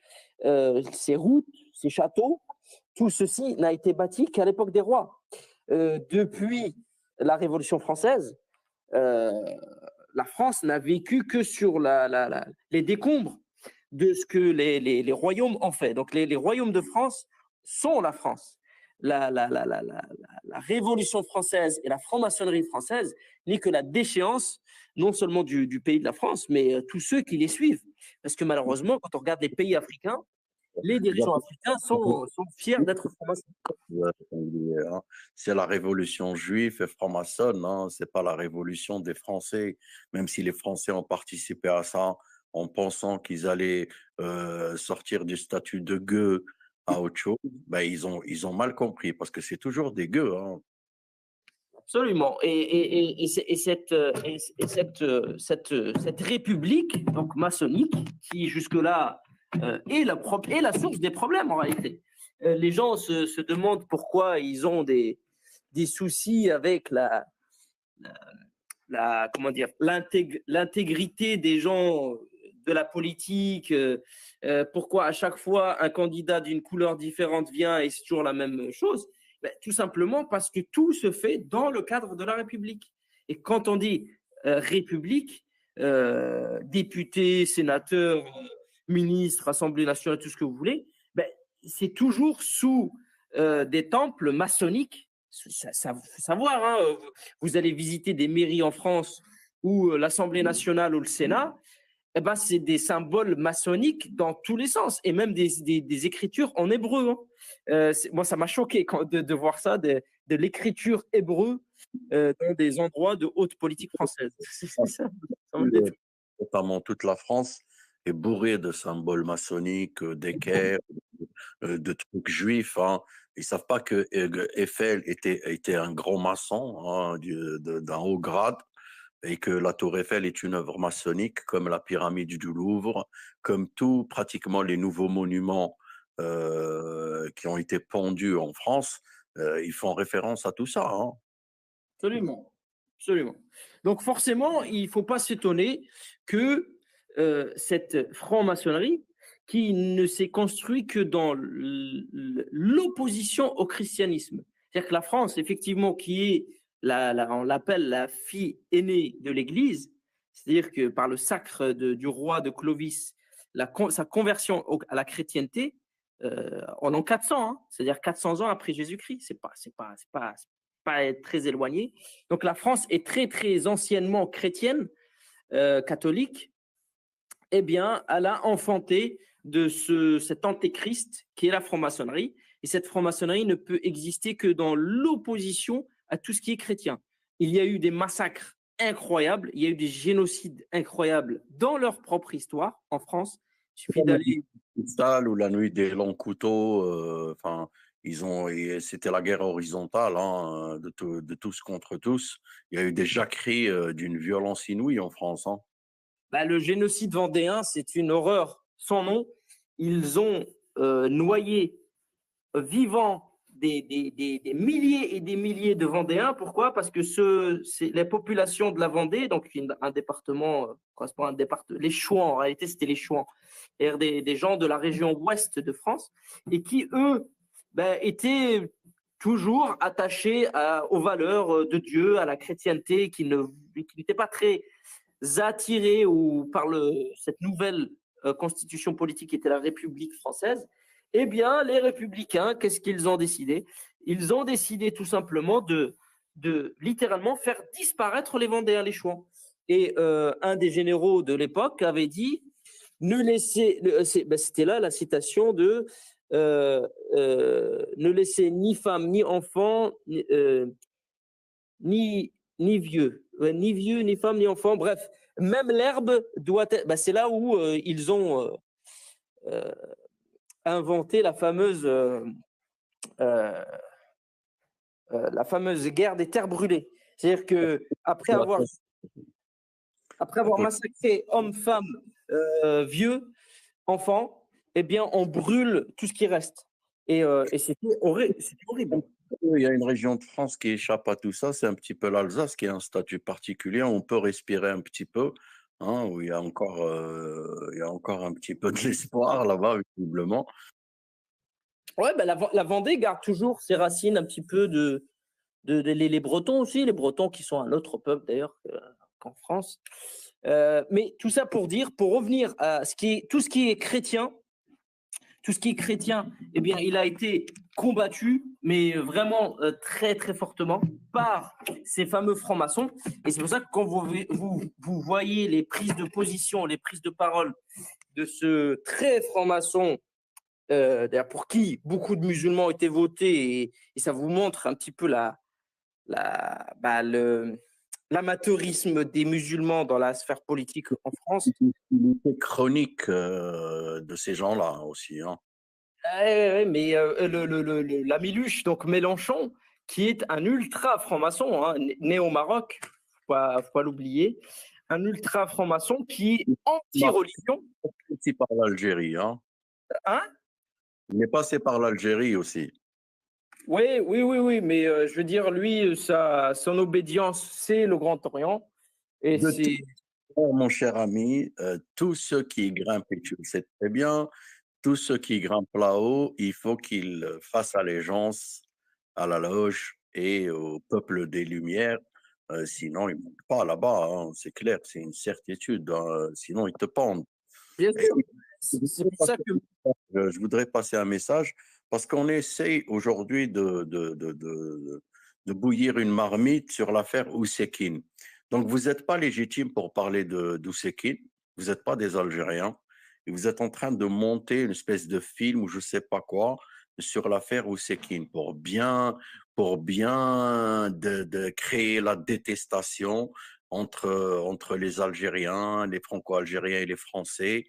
ses routes, ses châteaux, tout ceci n'a été bâti qu'à l'époque des rois. Depuis la Révolution française, la France n'a vécu que sur les décombres de ce que les royaumes ont fait. Donc les royaumes de France sont la France. La Révolution française et la franc-maçonnerie française n'est que la déchéance non seulement du pays de la France, mais tous ceux qui les suivent. Parce que malheureusement, quand on regarde les pays africains, les dirigeants africains sont fiers d'être francs-maçons. C'est la révolution juive et franc-maçonne, hein. Ce n'est pas la révolution des Français, même si les Français ont participé à ça en pensant qu'ils allaient sortir du statut de gueux à autre chose. Ben, ils ont mal compris, parce que c'est toujours des gueux, hein. Absolument. Et cette république donc maçonnique qui jusque-là est la source des problèmes en réalité. Les gens se demandent pourquoi ils ont des soucis avec comment dire, l'intégrité des gens de la politique. Pourquoi à chaque fois un candidat d'une couleur différente vient et c'est toujours la même chose? Ben, tout simplement parce que tout se fait dans le cadre de la République. Et quand on dit République, députés, sénateurs, ministres, Assemblée nationale, tout ce que vous voulez, ben, c'est toujours sous des temples maçonniques. Ça faut savoir, hein, vous allez visiter des mairies en France ou l'Assemblée nationale ou le Sénat, eh ben, c'est des symboles maçonniques dans tous les sens, et même des écritures en hébreu. Hein. Moi, ça m'a choqué de voir ça, de l'écriture hébreu dans des endroits de haute politique française. Notamment toute la France est bourrée de symboles maçonniques, d'équerres, de trucs juifs. Hein. Ils savent pas que Eiffel était un grand maçon, hein, d'un haut grade, et que la Tour Eiffel est une œuvre maçonnique, comme la pyramide du Louvre, comme tout pratiquement les nouveaux monuments qui ont été pendus en France. Ils font référence à tout ça. Hein. Absolument, absolument. Donc forcément, il ne faut pas s'étonner que cette franc-maçonnerie, qui ne s'est construite que dans l'opposition au christianisme. C'est-à-dire que la France, effectivement, qui est, on l'appelle la fille aînée de l'Église, c'est-à-dire que par le sacre du roi de Clovis, sa conversion à la chrétienté, en l'an 400, hein, c'est-à-dire 400 ans après Jésus-Christ, c'est pas être très éloigné. Donc la France est très, très anciennement chrétienne, catholique. Eh bien, elle a enfanté de cet antéchrist qui est la franc-maçonnerie. Et cette franc-maçonnerie ne peut exister que dans l'opposition à tout ce qui est chrétien. Il y a eu des massacres incroyables, il y a eu des génocides incroyables dans leur propre histoire en France. Il suffit d'aller... Ou la nuit des longs couteaux, enfin... c'était la guerre horizontale, hein, de tous contre tous. Il y a eu des jacqueries d'une violence inouïe en France. Hein. Bah, le génocide vendéen, c'est une horreur sans nom. Ils ont noyé vivants des milliers et des milliers de Vendéens. Pourquoi? Parce que c'est les populations de la Vendée, donc un département correspond à un département, les Chouans, en réalité c'était les Chouans, des gens de la région ouest de France, et qui, eux, étaient toujours attachés aux valeurs de Dieu, à la chrétienté, qui n'étaient pas très attirés par cette nouvelle constitution politique qui était la République française. Eh bien, les républicains, qu'est-ce qu'ils ont décidé? Ils ont décidé tout simplement de littéralement faire disparaître les Vendéens, les Chouans. Et un des généraux de l'époque avait dit, c'était là la citation de ne laissez ni femme, ni enfant, ni vieux, ni femme, ni enfant, bref, même l'herbe doit être... c'est là où ils ont inventé la fameuse guerre des terres brûlées. C'est-à-dire qu'après avoir massacré hommes, femmes, vieux, enfants, eh bien, on brûle tout ce qui reste. Et c'était horrible. Il y a une région de France qui échappe à tout ça, c'est un petit peu l'Alsace qui a un statut particulier, on peut respirer un petit peu, hein, où il y a encore un petit peu de l'espoir là-bas, visiblement. Ouais, la Vendée garde toujours ses racines un petit peu les Bretons aussi, les Bretons qui sont un autre peuple d'ailleurs qu'en France. Mais tout ça pour revenir à tout ce qui est chrétien, eh bien, il a été combattu, mais vraiment très, très fortement par ces fameux francs-maçons. Et c'est pour ça que quand vous voyez les prises de position, les prises de parole de ce très franc-maçon, d'ailleurs pour qui beaucoup de musulmans ont été votés, et ça vous montre un petit peu l'amateurisme des musulmans dans la sphère politique en France. L'unité chronique de ces gens-là aussi. Hein. Mais la Miluche, donc Mélenchon, qui est un ultra franc-maçon, hein, né au Maroc, faut pas l'oublier, un ultra franc-maçon qui est anti-religion. Aussi par l'Algérie. Hein. Il est passé par l'Algérie aussi. Oui, mais je veux dire, lui, son obédience, c'est le Grand Orient. Et mon cher ami, tous ceux qui grimpent, et tu le sais très bien, tous ceux qui grimpent là-haut, il faut qu'ils fassent allégeance à la loge et au peuple des Lumières. Sinon, ils ne montent pas là-bas, hein, c'est clair, c'est une certitude. Hein, sinon, ils te pendent. Bien sûr. C'est pour ça que... Je voudrais passer un message, parce qu'on essaye aujourd'hui de bouillir une marmite sur l'affaire Oussekine. Donc, vous n'êtes pas légitime pour parler d'Oussekine, vous n'êtes pas des Algériens, et vous êtes en train de monter une espèce de film ou je ne sais pas quoi sur l'affaire Oussekine pour bien de créer la détestation entre les Algériens, les Franco-Algériens et les Français.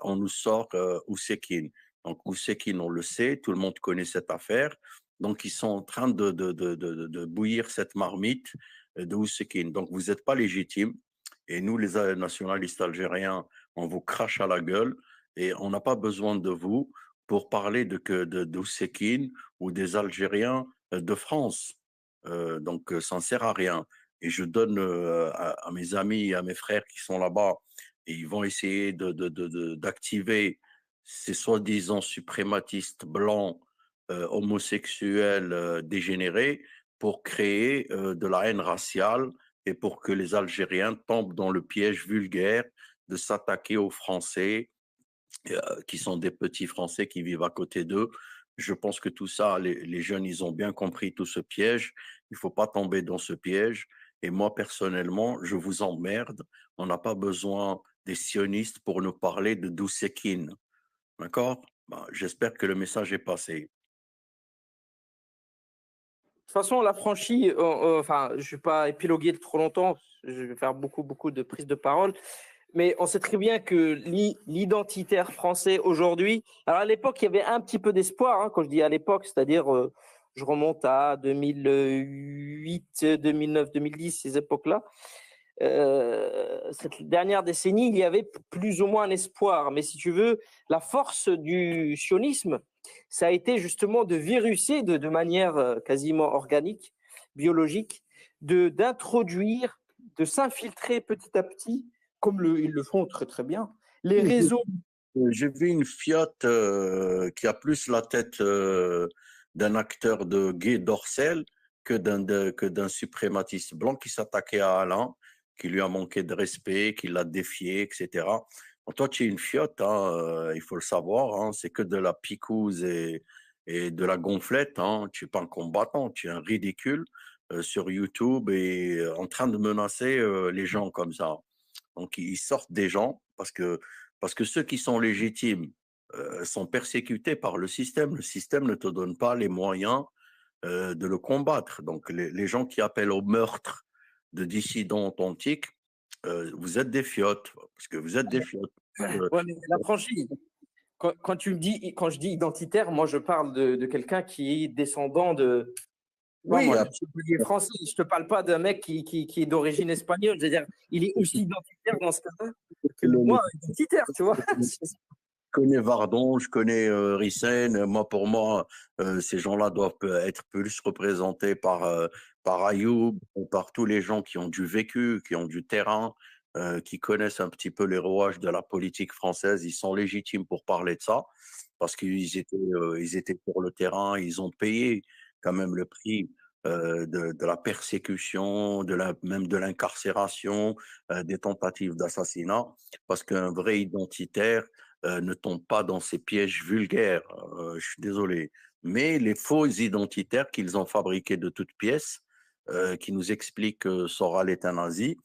On nous sort Oussekine. Donc, Oussekine, on le sait, tout le monde connaît cette affaire. Donc, ils sont en train de bouillir cette marmite de Oussekine. Donc, vous n'êtes pas légitime. Et nous, les nationalistes algériens, on vous crache à la gueule et on n'a pas besoin de vous pour parler d'Oussekine ou des Algériens de France. Donc, ça ne sert à rien. Et je donne à mes amis et à mes frères qui sont là-bas, et ils vont essayer d'activer ces soi-disant suprématistes blancs, homosexuels, dégénérés, pour créer de la haine raciale et pour que les Algériens tombent dans le piège vulgaire de s'attaquer aux Français, qui sont des petits Français qui vivent à côté d'eux. Je pense que tout ça, les jeunes, ils ont bien compris tout ce piège. Il ne faut pas tomber dans ce piège. Et moi, personnellement, je vous emmerde. On n'a pas besoin des sionistes pour nous parler de Dousekine. D'accord? Ben, j'espère que le message est passé. De toute façon, la franchie, enfin, je ne vais pas épiloguer trop longtemps, je vais faire beaucoup de prises de parole, mais on sait très bien que l'identitaire français aujourd'hui, alors à l'époque, il y avait un petit peu d'espoir, hein, quand je dis à l'époque, c'est-à-dire, je remonte à 2008, 2009, 2010, ces époques-là. Cette dernière décennie, il y avait plus ou moins un espoir, mais si tu veux, la force du sionisme, ça a été justement de viruser de manière quasiment organique, biologique, d'introduire, de s'infiltrer petit à petit, comme ils le font très très bien, les réseaux. J'ai vu une fiotte qui a plus la tête d'un acteur de Guy Dorcel que d'un suprématiste blanc qui s'attaquait à Alain, qui lui a manqué de respect, qui l'a défié, etc. Bon, toi, tu es une fiotte, hein, il faut le savoir, hein, c'est que de la picouse et de la gonflette, hein, tu n'es pas un combattant, tu es un ridicule sur YouTube et en train de menacer les gens comme ça. Donc, ils sortent des gens parce que ceux qui sont légitimes sont persécutés par le système. Le système ne te donne pas les moyens de le combattre. Donc, les gens qui appellent au meurtre de dissidents authentiques, vous êtes des fiottes, parce que vous êtes des fiottes. Ouais, mais la franchise, quand je dis identitaire, moi je parle de quelqu'un qui est descendant de. Oui, moi, je suis français, je ne te parle pas d'un mec qui est d'origine espagnole. C'est-à-dire, il est aussi identitaire dans ce cas-là que moi, identitaire, tu vois. Je connais Vardon, je connais Rissen. Pour moi, ces gens-là doivent être plus représentés par Ayoub, par tous les gens qui ont du vécu, qui ont du terrain, qui connaissent un petit peu les rouages de la politique française. Ils sont légitimes pour parler de ça parce qu'ils étaient sur le terrain, ils ont payé quand même le prix de la persécution, même de l'incarcération, des tentatives d'assassinat, parce qu'un vrai identitaire ne tombe pas dans ces pièges vulgaires. Je suis désolé. Mais les faux identitaires qu'ils ont fabriqués de toutes pièces, qui nous expliquent que Soral est un nazi,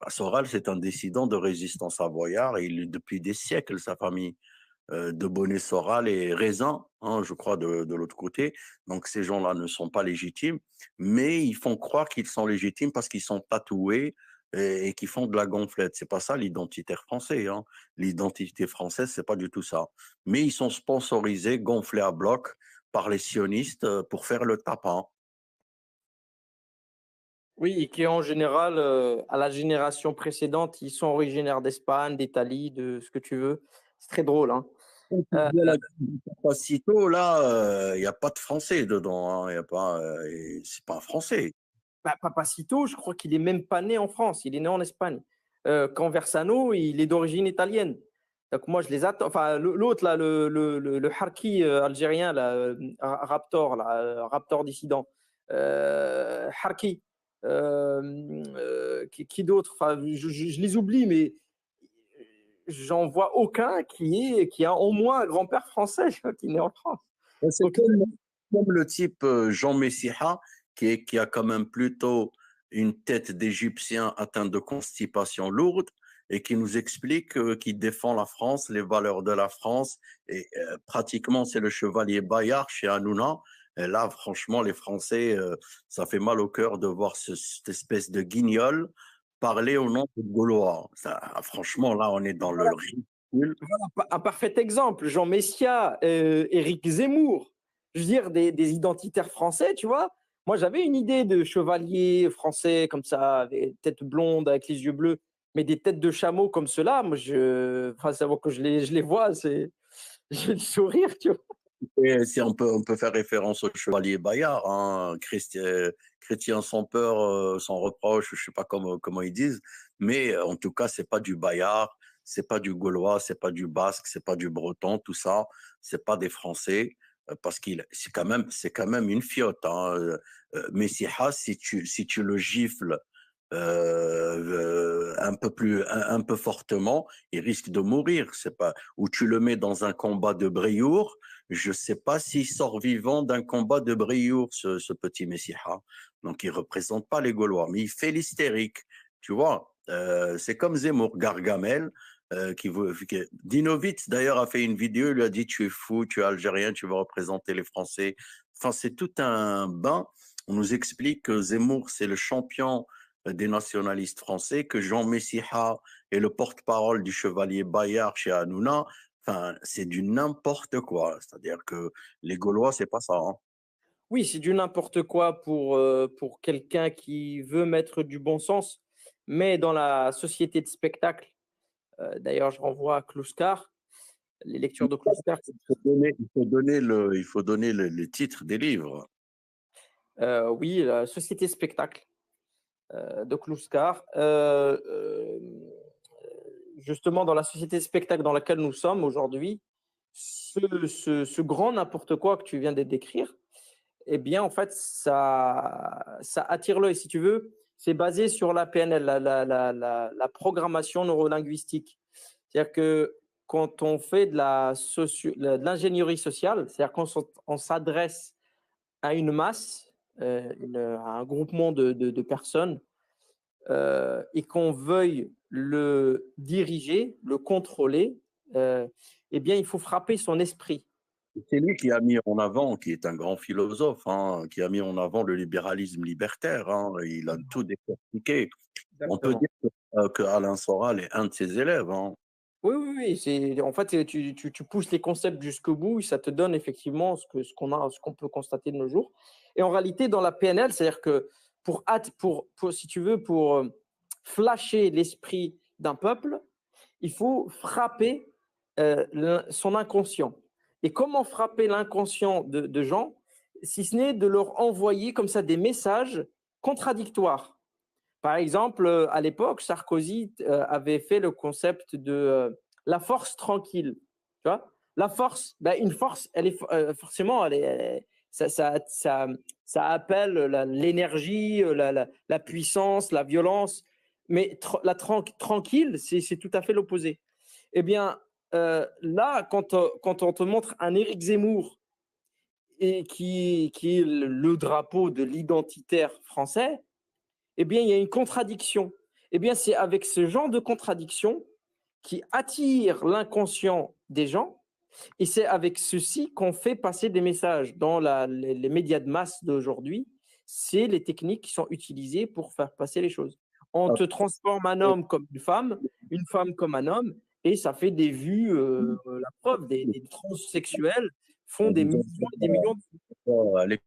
Soral, c'est un dissident de résistance savoyard et il est depuis des siècles, sa famille. De Bonnet Soral et Raisin, hein, je crois, de l'autre côté. Donc, ces gens-là ne sont pas légitimes, mais ils font croire qu'ils sont légitimes parce qu'ils sont tatoués et qu'ils font de la gonflette. C'est pas ça l'identitaire français. Hein. L'identité française, c'est pas du tout ça. Mais ils sont sponsorisés, gonflés à bloc par les sionistes pour faire le tapin. Oui, et qui en général, à la génération précédente, ils sont originaires d'Espagne, d'Italie, de ce que tu veux. C'est très drôle. Hein. Papacito, là, il n'y a pas de français dedans. Hein. C'est pas un français. Bah, Papacito, je crois qu'il n'est même pas né en France, il est né en Espagne. Conversano, il est d'origine italienne. Donc moi, je les attends. Enfin, l'autre, là, le Harki algérien, là, Raptor, là, Raptor dissident. Harki. Qui d'autre? Enfin, je les oublie, mais j'en vois aucun qui a au moins un grand-père français qui est né en France. C'est comme le type Jean Messiha, qui a quand même plutôt une tête d'Égyptien atteint de constipation lourde et qui nous explique qu'il défend la France, les valeurs de la France. Et pratiquement, c'est le chevalier Bayard chez Hanouna. Et là, franchement, les Français, ça fait mal au cœur de voir cette espèce de guignol parler au nom de Gaulois. Ça, franchement, là, on est dans le Voilà, un parfait exemple. Jean Messia, Éric Zemmour, je veux dire, des identitaires français, tu vois. Moi, j'avais une idée de chevalier français comme ça, avec tête blonde, avec les yeux bleus, mais des têtes de chameau comme cela, moi, enfin, c'est avant que je les vois, j'ai le sourire, tu vois. Et si on peut faire référence au chevalier Bayard, hein, chrétien sans peur, sans reproche, je sais pas comment ils disent, mais en tout cas, c'est pas du Bayard, c'est pas du Gaulois, c'est pas du Basque, c'est pas du Breton, tout ça, c'est pas des Français, parce c'est quand même une fiotte, hein. Messiha, si tu le gifles un peu fortement, il risque de mourir. C'est pas, ou tu le mets dans un combat de Briour, je ne sais pas s'il sort vivant d'un combat de Briour, ce petit Messiha. Donc, il ne représente pas les Gaulois, mais il fait l'hystérique. Tu vois, c'est comme Zemmour, Gargamel. Dinovitz, d'ailleurs, a fait une vidéo, il lui a dit: tu es fou, tu es algérien, tu vas représenter les Français. Enfin, c'est tout un bain. On nous explique que Zemmour, c'est le champion des nationalistes français, que Jean Messiha est le porte-parole du chevalier Bayard chez Hanouna. Enfin, c'est du n'importe quoi. C'est-à-dire que les Gaulois, c'est pas ça, hein. Oui, c'est du n'importe quoi pour quelqu'un qui veut mettre du bon sens, mais dans la société de spectacle, d'ailleurs, je renvoie à Kluskar, les lectures de Kluskar. Il faut donner le titre des livres. Oui, la société spectacle de Kluskar. Justement, dans la société spectacle dans laquelle nous sommes aujourd'hui, ce grand n'importe quoi que tu viens de décrire, eh bien, en fait, ça attire l'œil, si tu veux. C'est basé sur la PNL, la programmation neurolinguistique. C'est-à-dire que quand on fait de l'ingénierie sociale, c'est-à-dire qu'on s'adresse à une masse, à un groupement de personnes, et qu'on veuille le diriger, le contrôler, eh bien, il faut frapper son esprit. C'est lui qui a mis en avant, qui est un grand philosophe, hein, qui a mis en avant le libéralisme libertaire, hein. Il a tout décortiqué. On peut dire que Alain Soral est un de ses élèves, hein. Oui, oui, oui. En fait, tu pousses les concepts jusqu'au bout et ça te donne effectivement ce qu'on peut constater de nos jours. Et en réalité, dans la PNL, c'est-à-dire que si tu veux, pour flasher l'esprit d'un peuple, il faut frapper son inconscient. Et comment frapper l'inconscient de gens, si ce n'est de leur envoyer comme ça des messages contradictoires. Par exemple, à l'époque, Sarkozy avait fait le concept de la force tranquille. Tu vois, la force, une force, elle est forcément, ça appelle l'énergie, la puissance, la violence. Mais tranquille, c'est tout à fait l'opposé. Eh bien, là, quand on te montre un Éric Zemmour et qui est le drapeau de l'identitaire français, eh bien, il y a une contradiction. Eh bien, c'est avec ce genre de contradiction qui attire l'inconscient des gens, et c'est avec ceci qu'on fait passer des messages. Dans les médias de masse d'aujourd'hui, c'est les techniques qui sont utilisées pour faire passer les choses. On te transforme un homme comme une femme comme un homme, et ça fait des vues, la preuve, des transsexuels font des millions et des millions de vues.